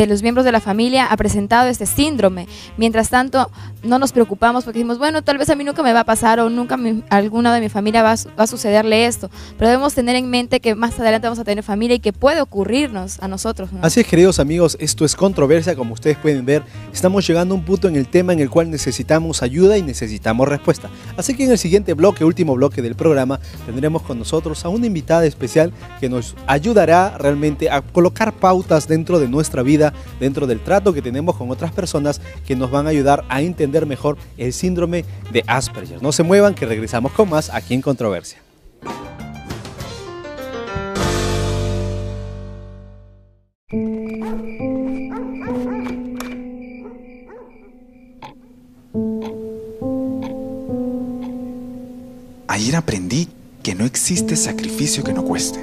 S4: los miembros de la familia ha presentado este síndrome. Mientras tanto, no nos preocupamos porque decimos, bueno, tal vez a mí nunca me va a pasar o nunca a alguna de mi familia va a sucederle esto. Pero debemos tener en mente que más adelante vamos a tener familia y que puede ocurrirnos a nosotros, ¿no?
S1: Así es, queridos amigos, esto es Controversia, como ustedes pueden ver, estamos llegando a un punto en el tema en el cual necesitamos ayuda y necesitamos respuesta. Así que en el siguiente bloque, último bloque del programa, tendremos con nosotros a una invitada especial que nos ayudará realmente a colocar pautas dentro de nuestra vida, dentro del trato que tenemos con otras personas que nos van a ayudar a entender mejor el síndrome de Asperger. No se muevan, que regresamos con más aquí en Controversia.
S9: Ayer aprendí que no existe sacrificio que no cueste.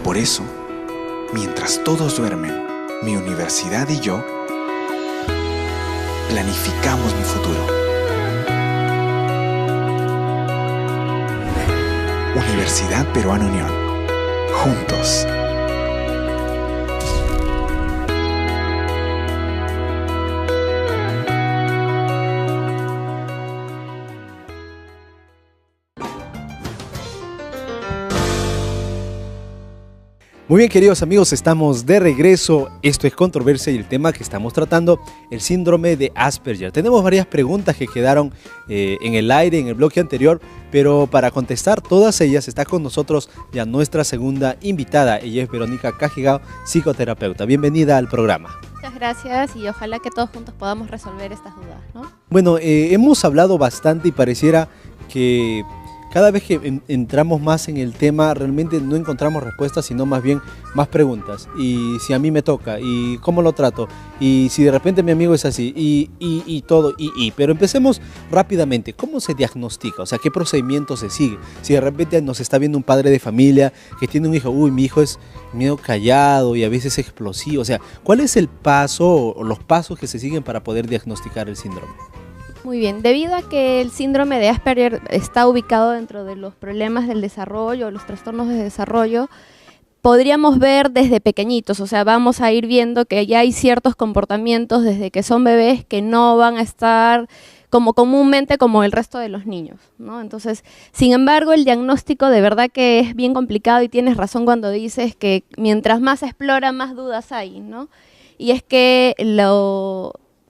S9: Por eso, mientras todos duermen, mi universidad y yo planificamos mi futuro. Universidad Peruana Unión. Juntos.
S1: Muy bien, queridos amigos, estamos de regreso. Esto es Controversia y el tema que estamos tratando, el síndrome de Asperger. Tenemos varias preguntas que quedaron en el aire en el bloque anterior, pero para contestar todas ellas está con nosotros ya nuestra segunda invitada. Ella es Verónica Cajigao, psicoterapeuta. Bienvenida al programa.
S11: Muchas gracias y ojalá que todos juntos podamos resolver estas dudas, ¿no?
S1: Bueno, hemos hablado bastante y pareciera que cada vez que entramos más en el tema, realmente no encontramos respuestas, sino más bien más preguntas. Y si a mí me toca, y cómo lo trato, y si de repente mi amigo es así, y todo, pero empecemos rápidamente. ¿Cómo se diagnostica? O sea, ¿qué procedimiento se sigue? Si de repente nos está viendo un padre de familia que tiene un hijo, uy, mi hijo es medio callado y a veces explosivo. O sea, ¿cuál es el paso o los pasos que se siguen para poder diagnosticar el síndrome?
S11: Muy bien, debido a que el síndrome de Asperger está ubicado dentro de los problemas del desarrollo, los trastornos de desarrollo, podríamos ver desde pequeñitos, o sea, vamos a ir viendo que ya hay ciertos comportamientos desde que son bebés que no van a estar como comúnmente como el resto de los niños, ¿no? Entonces, sin embargo, el diagnóstico de verdad que es bien complicado y tienes razón cuando dices que mientras más se explora, más dudas hay, ¿no? Y es que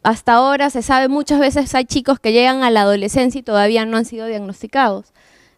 S11: hasta ahora se sabe, muchas veces hay chicos que llegan a la adolescencia y todavía no han sido diagnosticados,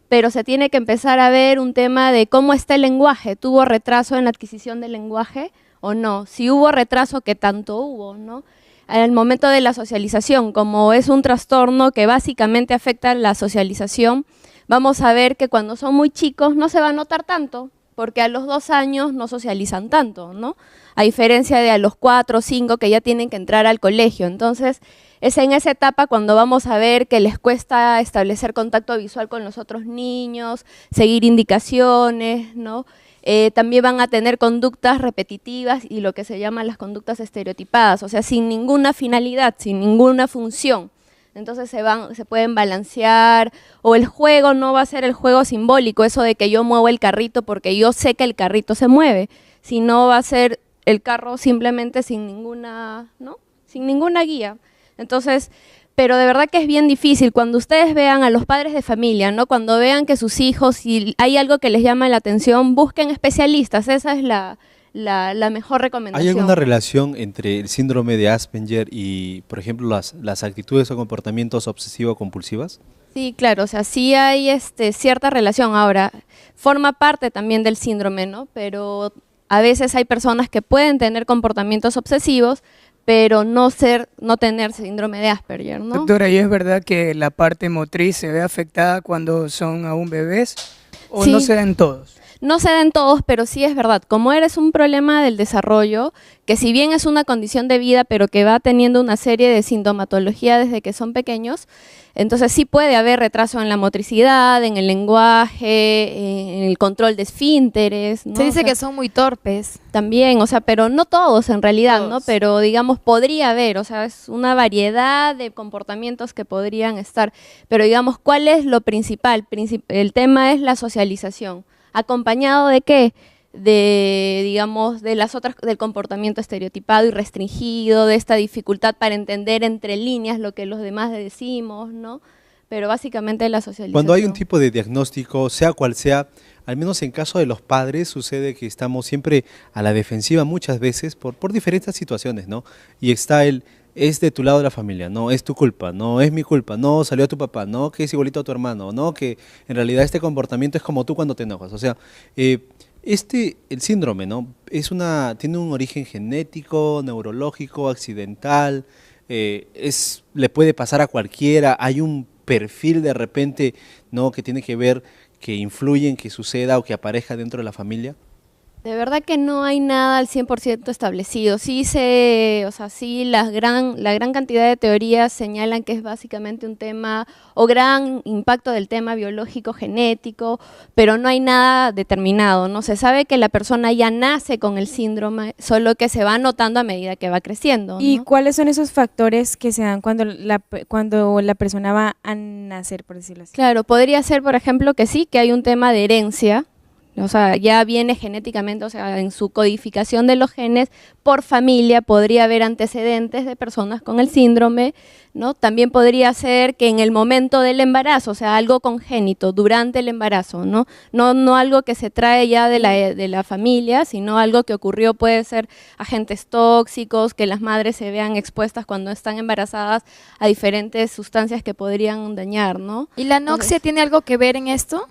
S11: pero se tiene que empezar a ver un tema de cómo está el lenguaje. ¿Tuvo retraso en la adquisición del lenguaje o no? Si hubo retraso, ¿qué tanto hubo, no? Al momento de la socialización, como es un trastorno que básicamente afecta la socialización, vamos a ver que cuando son muy chicos no se va a notar tanto, porque a los 2 años no socializan tanto, ¿no? A diferencia de a los 4 o 5 que ya tienen que entrar al colegio. Entonces, es en esa etapa cuando vamos a ver que les cuesta establecer contacto visual con los otros niños, seguir indicaciones, ¿no? También van a tener conductas repetitivas y lo que se llaman las conductas estereotipadas, o sea, sin ninguna finalidad, sin ninguna función. Entonces se pueden balancear, o el juego no va a ser el juego simbólico, eso de que yo muevo el carrito porque yo sé que el carrito se mueve, sino va a ser el carro simplemente sin ninguna, ¿no? Sin ninguna guía. Entonces, pero de verdad que es bien difícil. Cuando ustedes vean a los padres de familia, ¿no? Cuando vean que sus hijos, si hay algo que les llama la atención, busquen especialistas, esa es la mejor recomendación.
S1: ¿Hay alguna relación entre el síndrome de Asperger y, por ejemplo, las actitudes o comportamientos obsesivo-compulsivas?
S11: Sí, claro, o sea, sí hay cierta relación. Ahora, forma parte también del síndrome, ¿no? Pero a veces hay personas que pueden tener comportamientos obsesivos, pero no tener síndrome de Asperger, ¿no?
S6: Doctora, ¿y es verdad que la parte motriz se ve afectada cuando son aún bebés o
S11: Sí.
S6: no se dan todos?
S11: No se den todos, pero sí es verdad. Como eres un problema del desarrollo, que si bien es una condición de vida, pero que va teniendo una serie de sintomatología desde que son pequeños, entonces sí puede haber retraso en la motricidad, en el lenguaje, en el control de esfínteres, ¿no?
S4: Se dice
S11: O sea,
S4: que son muy torpes.
S11: también, o sea, pero no todos en realidad, ¿no?
S4: Todos.
S11: Pero digamos, podría haber, o sea, es una variedad de comportamientos que podrían estar. Pero digamos, ¿cuál es lo principal? El tema es la socialización. ¿Acompañado de qué? Digamos, del comportamiento estereotipado y restringido, de esta dificultad para entender entre líneas lo que los demás decimos, ¿no? Pero básicamente la socialización.
S1: Cuando hay un tipo de diagnóstico, sea cual sea, al menos en caso de los padres, sucede que estamos siempre a la defensiva muchas veces por diferentes situaciones, ¿no? Y está es de tu lado de la familia, no, es tu culpa, no, es mi culpa, no, salió a tu papá, no, que es igualito a tu hermano, no, que en realidad este comportamiento es como tú cuando te enojas. O sea, el síndrome, ¿no? Tiene un origen genético, neurológico, accidental, le puede pasar a cualquiera, hay un perfil de repente, ¿no? Que tiene que ver, que influye en que suceda o que aparezca dentro de la familia.
S11: De verdad que no hay nada al 100% establecido. Sí la gran cantidad de teorías señalan que es básicamente un tema o gran impacto del tema biológico, genético, pero no hay nada determinado, ¿no? Se sabe que la persona ya nace con el síndrome, solo que se va notando a medida que va creciendo,
S8: ¿Y
S11: ¿no?
S8: cuáles son esos factores que se dan cuando la persona va a nacer, por decirlo así?
S11: Claro, podría ser, por ejemplo, que sí, que hay un tema de herencia. O sea, ya viene genéticamente, o sea, en su codificación de los genes por familia podría haber antecedentes de personas con el síndrome, ¿no? También podría ser que en el momento del embarazo, o sea, algo congénito durante el embarazo, ¿no? No algo que se trae ya de la familia, sino algo que ocurrió, puede ser agentes tóxicos, que las madres se vean expuestas cuando están embarazadas a diferentes sustancias que podrían dañar, ¿no?
S4: ¿Y la anoxia tiene algo que ver en esto?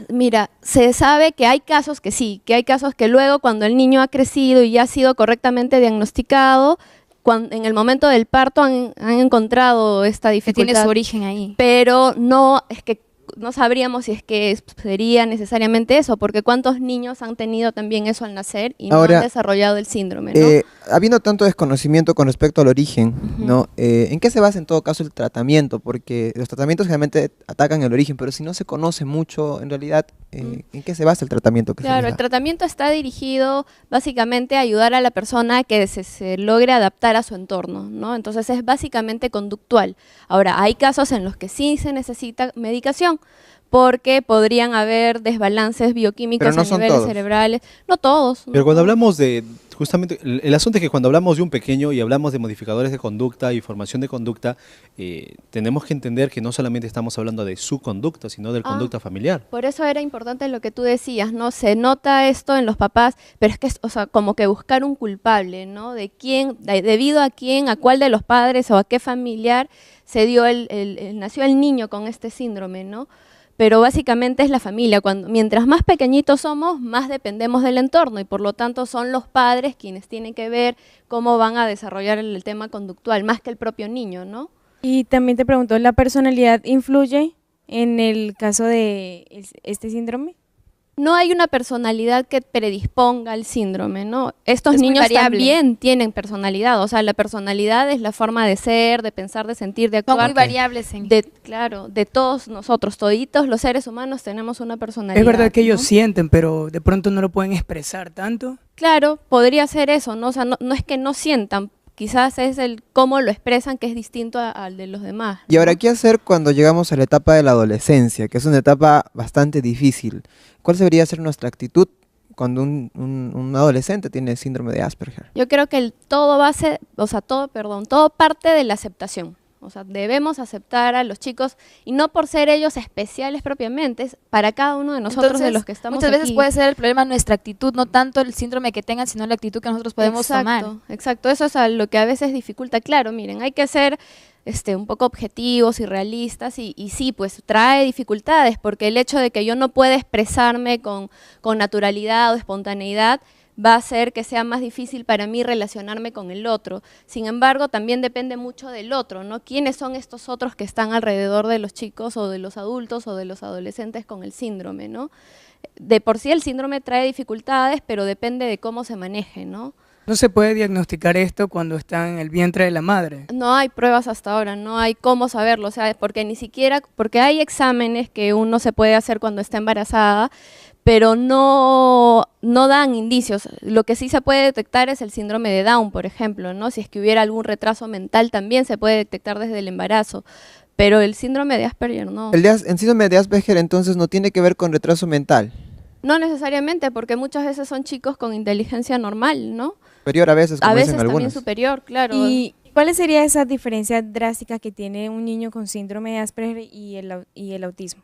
S11: Mira, se sabe que hay casos que sí, que hay casos que luego cuando el niño ha crecido y ya ha sido correctamente diagnosticado, en el momento del parto han encontrado esta
S4: Que
S11: dificultad.
S4: tiene su origen ahí.
S11: Pero no, es que no sabríamos si es que sería necesariamente eso, porque cuántos niños han tenido también eso al nacer y no
S7: Ahora,
S11: han desarrollado el síndrome, ¿no?
S7: Habiendo tanto desconocimiento con respecto al origen, ¿no? ¿En qué se basa en todo caso el tratamiento? Porque los tratamientos generalmente atacan el origen, pero si no se conoce mucho, en realidad, ¿en qué se basa el tratamiento que se
S11: Claro,
S7: les
S11: el
S7: da?
S11: tratamiento está dirigido básicamente a ayudar a la persona a que se logre adaptar a su entorno, ¿no? Entonces es básicamente conductual. Ahora, hay casos en los que sí se necesita medicación, porque podrían haber desbalances bioquímicos
S7: Pero no
S11: a
S7: son
S11: niveles
S7: todos.
S11: cerebrales. No todos.
S1: Pero cuando hablamos de, justamente, el asunto es que cuando hablamos de un pequeño y hablamos de modificadores de conducta y formación de conducta, tenemos que entender que no solamente estamos hablando de su conducta, sino de la conducta familiar.
S11: Por eso era importante lo que tú decías, ¿no? Se nota esto en los papás, pero es que, o sea, como que buscar un culpable, ¿no? De quién, debido a quién, a cuál de los padres o a qué familiar se dio nació el niño con este síndrome, ¿no? Pero básicamente es la familia. Mientras más pequeñitos somos, más dependemos del entorno y por lo tanto son los padres quienes tienen que ver cómo van a desarrollar el tema conductual, más que el propio niño, ¿no?
S8: Y también te pregunto, ¿la personalidad influye en el caso de este síndrome?
S11: No hay una personalidad que predisponga al síndrome, ¿no? Estos
S4: Es muy
S11: niños
S4: variable.
S11: también tienen personalidad, o sea, la personalidad es la forma de ser, de pensar, de sentir, de actuar.
S4: Son muy variables en
S11: Claro, de todos nosotros, toditos los seres humanos tenemos una personalidad.
S6: Es verdad que ellos
S11: ¿no?
S6: sienten, pero de pronto no lo pueden expresar tanto.
S11: Claro, podría ser eso, ¿no? O sea, no es que no sientan, quizás es el cómo lo expresan que es distinto al de los demás.
S7: Y ahora, ¿qué hacer cuando llegamos a la etapa de la adolescencia, que es una etapa bastante difícil? ¿Cuál debería ser nuestra actitud cuando un adolescente tiene síndrome de Asperger?
S11: Yo creo que todo parte de la aceptación. O sea, debemos aceptar a los chicos y no por ser ellos especiales propiamente, es para cada uno de nosotros.
S4: Entonces,
S11: de los que estamos
S4: muchas veces
S11: aquí.
S4: puede ser el problema nuestra actitud, no tanto el síndrome que tengan, sino la actitud que nosotros podemos tomar.
S11: Exacto, eso es lo que a veces dificulta. Claro, miren, hay que ser un poco objetivos y realistas y sí, pues trae dificultades porque el hecho de que yo no pueda expresarme con naturalidad o espontaneidad va a hacer que sea más difícil para mí relacionarme con el otro. Sin embargo, también depende mucho del otro, ¿no? ¿Quiénes son estos otros que están alrededor de los chicos o de los adultos o de los adolescentes con el síndrome, ¿no? De por sí el síndrome trae dificultades, pero depende de cómo se maneje, ¿no?
S6: No se puede diagnosticar esto cuando está en el vientre de la madre.
S11: No hay pruebas hasta ahora, no hay cómo saberlo, o sea, porque hay exámenes que uno se puede hacer cuando está embarazada, pero no dan indicios. Lo que sí se puede detectar es el síndrome de Down, por ejemplo, ¿no? Si es que hubiera algún retraso mental también se puede detectar desde el embarazo, pero el síndrome de Asperger no.
S7: El síndrome de Asperger entonces no tiene que ver con retraso mental.
S11: No necesariamente, porque muchas veces son chicos con inteligencia normal, ¿no?
S7: Superior a veces, como
S11: A veces
S7: dicen
S11: también
S7: algunos.
S11: superior, claro.
S8: ¿Y cuál sería esa diferencia drástica que tiene un niño con síndrome de Asperger y el autismo?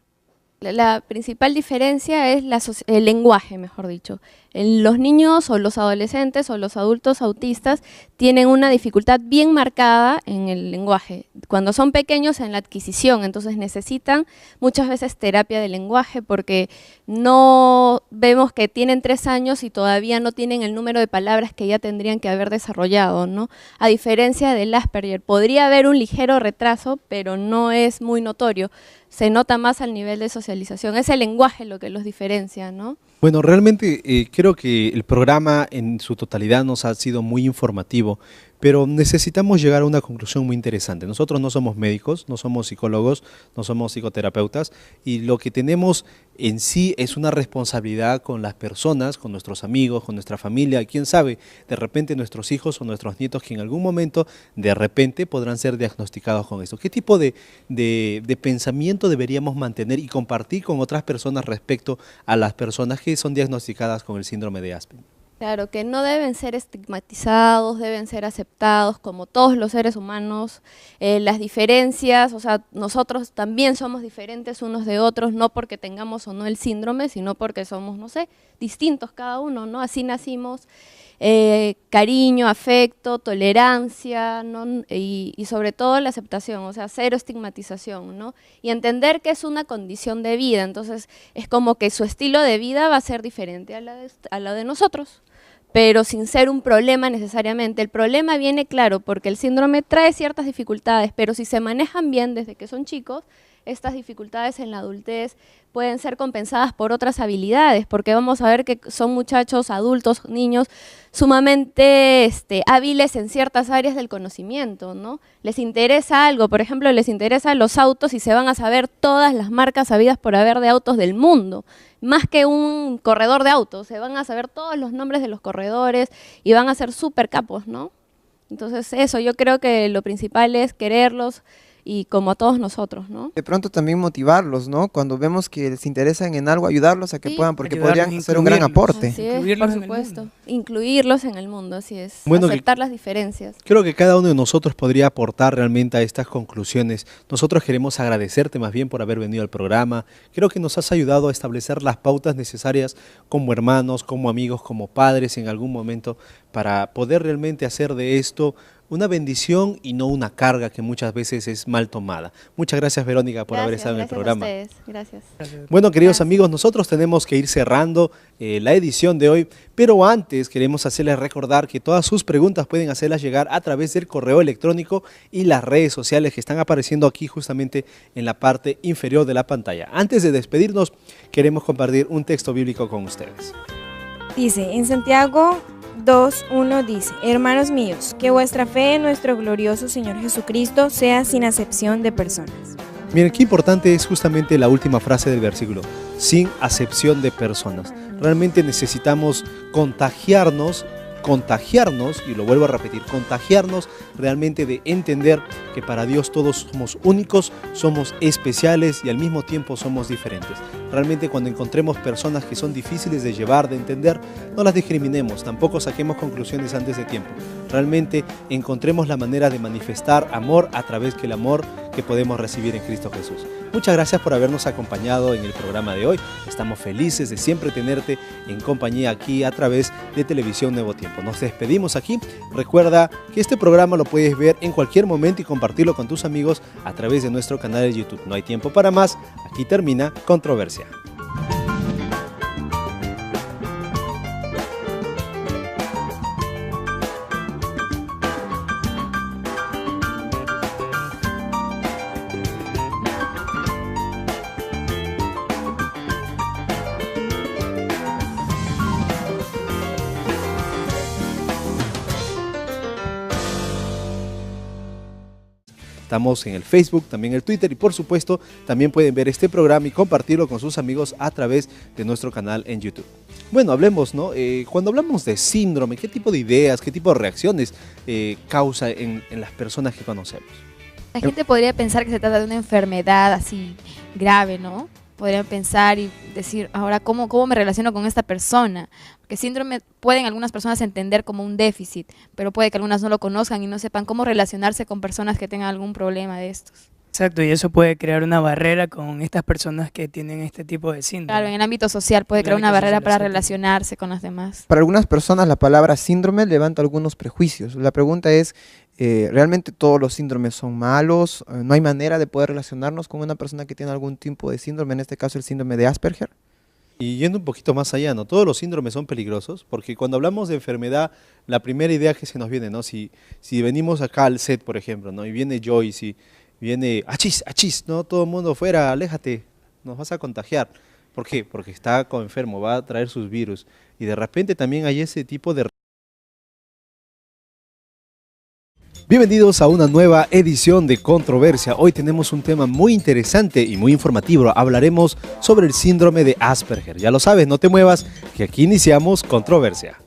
S11: La principal diferencia es el lenguaje, mejor dicho. Los niños o los adolescentes o los adultos autistas tienen una dificultad bien marcada en el lenguaje. Cuando son pequeños en la adquisición, entonces necesitan muchas veces terapia de lenguaje porque no vemos que tienen 3 años y todavía no tienen el número de palabras que ya tendrían que haber desarrollado, ¿no? A diferencia del Asperger, podría haber un ligero retraso, pero no es muy notorio. Se nota más al nivel de socialización. Es el lenguaje lo que los diferencia, ¿no?
S1: Bueno, realmente creo que el programa en su totalidad nos ha sido muy informativo, pero necesitamos llegar a una conclusión muy interesante. Nosotros no somos médicos, no somos psicólogos, no somos psicoterapeutas, y lo que tenemos en sí es una responsabilidad con las personas, con nuestros amigos, con nuestra familia, quién sabe, de repente nuestros hijos o nuestros nietos que en algún momento de repente podrán ser diagnosticados con esto. ¿Qué tipo de pensamiento deberíamos mantener y compartir con otras personas respecto a las personas que son diagnosticadas con el síndrome de Asperger?
S11: Claro, que no deben ser estigmatizados, deben ser aceptados como todos los seres humanos. Las diferencias, o sea, nosotros también somos diferentes unos de otros, no porque tengamos o no el síndrome, sino porque somos, no sé, distintos cada uno, ¿no? Así nacimos. Cariño, afecto, tolerancia, ¿no? Y sobre todo la aceptación, o sea, cero estigmatización, ¿no? Y entender que es una condición de vida, entonces es como que su estilo de vida va a ser diferente a la de nosotros, pero sin ser un problema necesariamente. El problema viene, claro, porque el síndrome trae ciertas dificultades, pero si se manejan bien desde que son chicos, estas dificultades en la adultez pueden ser compensadas por otras habilidades, porque vamos a ver que son muchachos, adultos, niños, sumamente hábiles en ciertas áreas del conocimiento, ¿no? Les interesa algo, por ejemplo, les interesan los autos y se van a saber todas las marcas habidas por haber de autos del mundo, más que un corredor de autos, se van a saber todos los nombres de los corredores y van a ser súper capos, ¿no? Entonces eso, yo creo que lo principal es quererlos, y como a todos nosotros, ¿no?
S7: De pronto también motivarlos, ¿no? Cuando vemos que les interesan en algo, ayudarlos a que puedan, porque podrían hacer un gran aporte.
S11: Así es, por supuesto. Incluirlos en el mundo, así es.
S1: Bueno,
S11: aceptar las diferencias.
S1: Creo que cada uno de nosotros podría aportar realmente a estas conclusiones. Nosotros queremos agradecerte más bien por haber venido al programa. Creo que nos has ayudado a establecer las pautas necesarias como hermanos, como amigos, como padres en algún momento para poder realmente hacer de esto una bendición y no una carga que muchas veces es mal tomada. Muchas gracias, Verónica, por haber estado en el programa.
S11: Gracias.
S1: Bueno, queridos amigos, nosotros tenemos que ir cerrando la edición de hoy, pero antes queremos hacerles recordar que todas sus preguntas pueden hacerlas llegar a través del correo electrónico y las redes sociales que están apareciendo aquí justamente en la parte inferior de la pantalla. Antes de despedirnos, queremos compartir un texto bíblico con ustedes.
S8: Dice, en Santiago 2:1 dice, hermanos míos, que vuestra fe en nuestro glorioso Señor Jesucristo sea sin acepción de personas.
S1: Miren, qué importante es justamente la última frase del versículo, sin acepción de personas. Realmente necesitamos contagiarnos, y lo vuelvo a repetir, contagiarnos realmente de entender que para Dios todos somos únicos, somos especiales y al mismo tiempo somos diferentes. Realmente cuando encontremos personas que son difíciles de llevar, de entender, no las discriminemos, tampoco saquemos conclusiones antes de tiempo. Realmente encontremos la manera de manifestar amor a través del amor que podemos recibir en Cristo Jesús. Muchas gracias por habernos acompañado en el programa de hoy. Estamos felices de siempre tenerte en compañía aquí a través de Televisión Nuevo Tiempo. Nos despedimos aquí. Recuerda que este programa lo puedes ver en cualquier momento y compartirlo con tus amigos a través de nuestro canal de YouTube. No hay tiempo para más. Aquí termina Controversia. Estamos en el Facebook, también el Twitter y por supuesto también pueden ver este programa y compartirlo con sus amigos a través de nuestro canal en YouTube. Bueno, hablemos, ¿no? Cuando hablamos de síndrome, ¿qué tipo de ideas, qué tipo de reacciones causa en las personas que conocemos?
S4: La gente podría pensar que se trata de una enfermedad así grave, ¿no? Podrían pensar y decir, ahora, ¿cómo me relaciono con esta persona? Porque síndrome pueden algunas personas entender como un déficit, pero puede que algunas no lo conozcan y no sepan cómo relacionarse con personas que tengan algún problema de estos.
S6: Exacto, y eso puede crear una barrera con estas personas que tienen este tipo de síndrome.
S4: Claro, en el ámbito social puede crear una barrera para relacionarse con los demás.
S7: Para algunas personas la palabra síndrome levanta algunos prejuicios. La pregunta es, ¿realmente todos los síndromes son malos? ¿No hay manera de poder relacionarnos con una persona que tiene algún tipo de síndrome, en este caso el síndrome de Asperger?
S1: Y yendo un poquito más allá, ¿no? Todos los síndromes son peligrosos, porque cuando hablamos de enfermedad, la primera idea que se nos viene, ¿no? Si venimos acá al set, por ejemplo, ¿no? Y viene Joyce y viene, achis, ¿no? Todo el mundo fuera, aléjate, nos vas a contagiar. ¿Por qué? Porque está enfermo, va a traer sus virus. Y de repente también hay ese tipo de... Bienvenidos a una nueva edición de Controversia. Hoy tenemos un tema muy interesante y muy informativo. Hablaremos sobre el síndrome de Asperger. Ya lo sabes, no te muevas, que aquí iniciamos Controversia.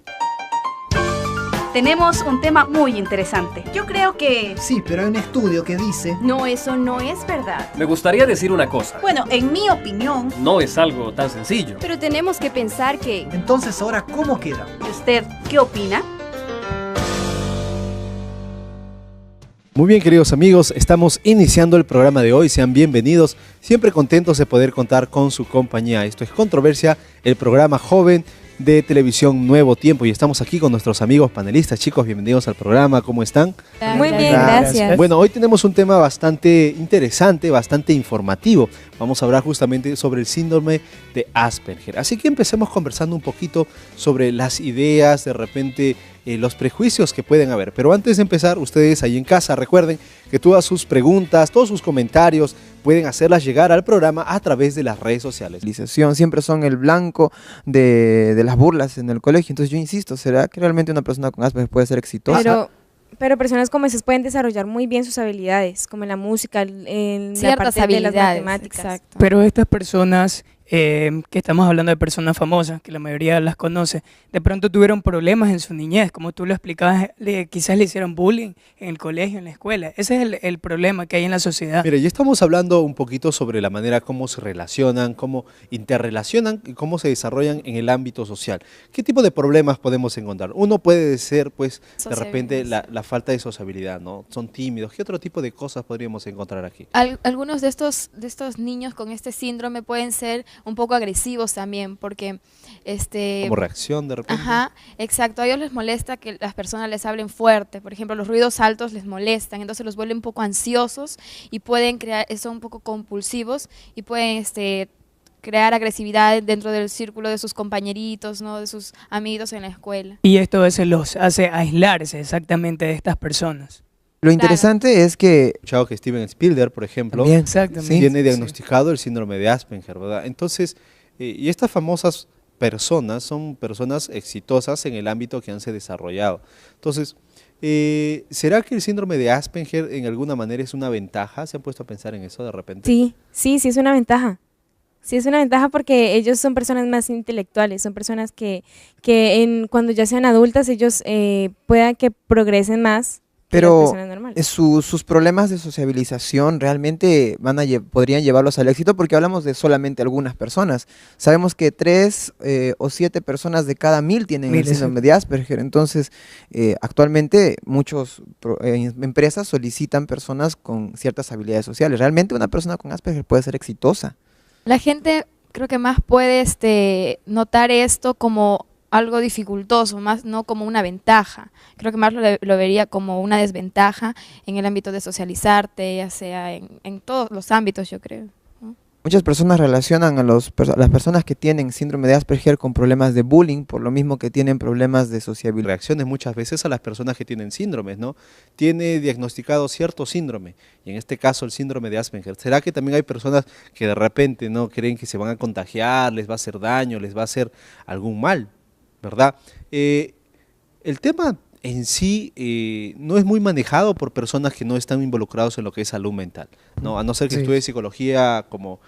S2: Tenemos un tema muy interesante. Yo creo que...
S3: Sí, pero hay un estudio que dice...
S2: No, eso no es verdad.
S5: Me gustaría decir una cosa.
S2: Bueno, en mi opinión...
S5: No es algo tan sencillo.
S11: Pero tenemos que pensar que...
S3: Entonces, ahora, ¿cómo queda?
S2: ¿Y usted qué opina?
S1: Muy bien, queridos amigos, estamos iniciando el programa de hoy. Sean bienvenidos, siempre contentos de poder contar con su compañía. Esto es Controversia, el programa joven de televisión Nuevo Tiempo, y estamos aquí con nuestros amigos panelistas. Chicos, bienvenidos al programa, ¿cómo están?
S8: Muy bien, gracias.
S1: Bueno, hoy tenemos un tema bastante interesante, bastante informativo. Vamos a hablar justamente sobre el síndrome de Asperger. Así que empecemos conversando un poquito sobre las ideas, de repente los prejuicios que pueden haber. Pero antes de empezar, ustedes ahí en casa, recuerden que todas sus preguntas, todos sus comentarios, pueden hacerlas llegar al programa a través de las redes sociales.
S7: Siempre son el blanco de las burlas en el colegio. Entonces yo insisto, ¿será que realmente una persona con Asperger puede ser exitosa?
S8: Pero personas como esas pueden desarrollar muy bien sus habilidades, como en la música, en la
S4: Ciertas
S8: parte de las
S4: habilidades,
S8: matemáticas.
S4: exacto.
S6: Pero estas personas, que estamos hablando de personas famosas, que la mayoría las conoce, de pronto tuvieron problemas en su niñez, como tú lo explicabas, quizás le hicieron bullying en el colegio, en la escuela. Ese es el problema que hay en la sociedad.
S1: Mire, ya estamos hablando un poquito sobre la manera cómo se relacionan, cómo interrelacionan y cómo se desarrollan en el ámbito social. ¿Qué tipo de problemas podemos encontrar? Uno puede ser, pues, de repente la falta de sociabilidad, ¿no? Son tímidos. ¿Qué otro tipo de cosas podríamos encontrar aquí?
S4: Algunos de estos niños con este síndrome pueden ser un poco agresivos también, porque
S1: Como reacción de repente.
S4: Ajá, exacto. A ellos les molesta que las personas les hablen fuerte. Por ejemplo, los ruidos altos les molestan, entonces los vuelven un poco ansiosos y pueden son un poco compulsivos y pueden crear agresividad dentro del círculo de sus compañeritos, ¿no? De sus amigos en la escuela.
S6: Y esto a veces los hace aislarse exactamente de estas personas.
S7: Lo interesante es que...
S1: He escuchado que Steven Spielberg, por ejemplo,
S6: Exactamente.
S1: tiene diagnosticado el síndrome de Asperger, ¿verdad? Entonces, y estas famosas personas son personas exitosas en el ámbito que han se desarrollado. Entonces, ¿será que el síndrome de Asperger en alguna manera es una ventaja? ¿Se han puesto a pensar en eso de repente?
S8: Sí, es una ventaja. Sí, es una ventaja porque ellos son personas más intelectuales, son personas que cuando ya sean adultas ellos puedan que progresen más.
S7: Pero sus problemas de sociabilización realmente podrían llevarlos al éxito, porque hablamos de solamente algunas personas. Sabemos que 3 o 7 personas de cada 1000 tienen el síndrome de Asperger. Entonces, actualmente muchas empresas solicitan personas con ciertas habilidades sociales. Realmente una persona con Asperger puede ser exitosa.
S4: La gente creo que más puede notar esto como algo dificultoso, más no como una ventaja. Creo que más lo vería como una desventaja en el ámbito de socializarte, ya sea en todos los ámbitos, yo creo, ¿no?
S7: Muchas personas relacionan a las personas que tienen síndrome de Asperger con problemas de bullying, por lo mismo que tienen problemas de sociabilidad.
S1: Reacciones muchas veces a las personas que tienen síndromes, ¿no? Tiene diagnosticado cierto síndrome, y en este caso el síndrome de Asperger. ¿Será que también hay personas que de repente no creen que se van a contagiar, les va a hacer daño, les va a hacer algún mal, ¿verdad? El tema en sí no es muy manejado por personas que no están involucrados en lo que es salud mental, ¿no? A no ser que estudie psicología como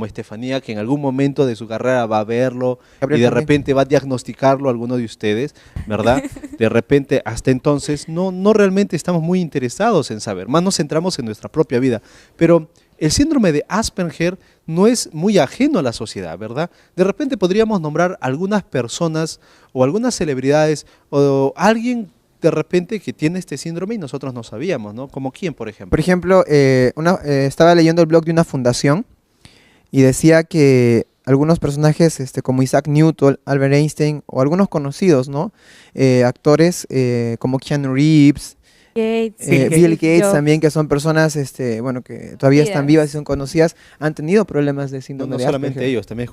S1: Estefanía, que en algún momento de su carrera va a verlo y de repente va a diagnosticarlo a alguno de ustedes, ¿verdad? De repente, hasta entonces, no realmente estamos muy interesados en saber, más nos centramos en nuestra propia vida, pero el síndrome de Asperger no es muy ajeno a la sociedad, ¿verdad? De repente podríamos nombrar algunas personas o algunas celebridades o alguien de repente que tiene este síndrome y nosotros no sabíamos, ¿no? ¿Como quién, por ejemplo?
S7: Por ejemplo, estaba leyendo el blog de una fundación y decía que algunos personajes como Isaac Newton, Albert Einstein o algunos conocidos, ¿no? Actores como Keanu Reeves, Bill Gates también, que son personas que todavía están vivas y son conocidas, han tenido problemas de síndrome de Asperger.
S1: No solamente ellos, también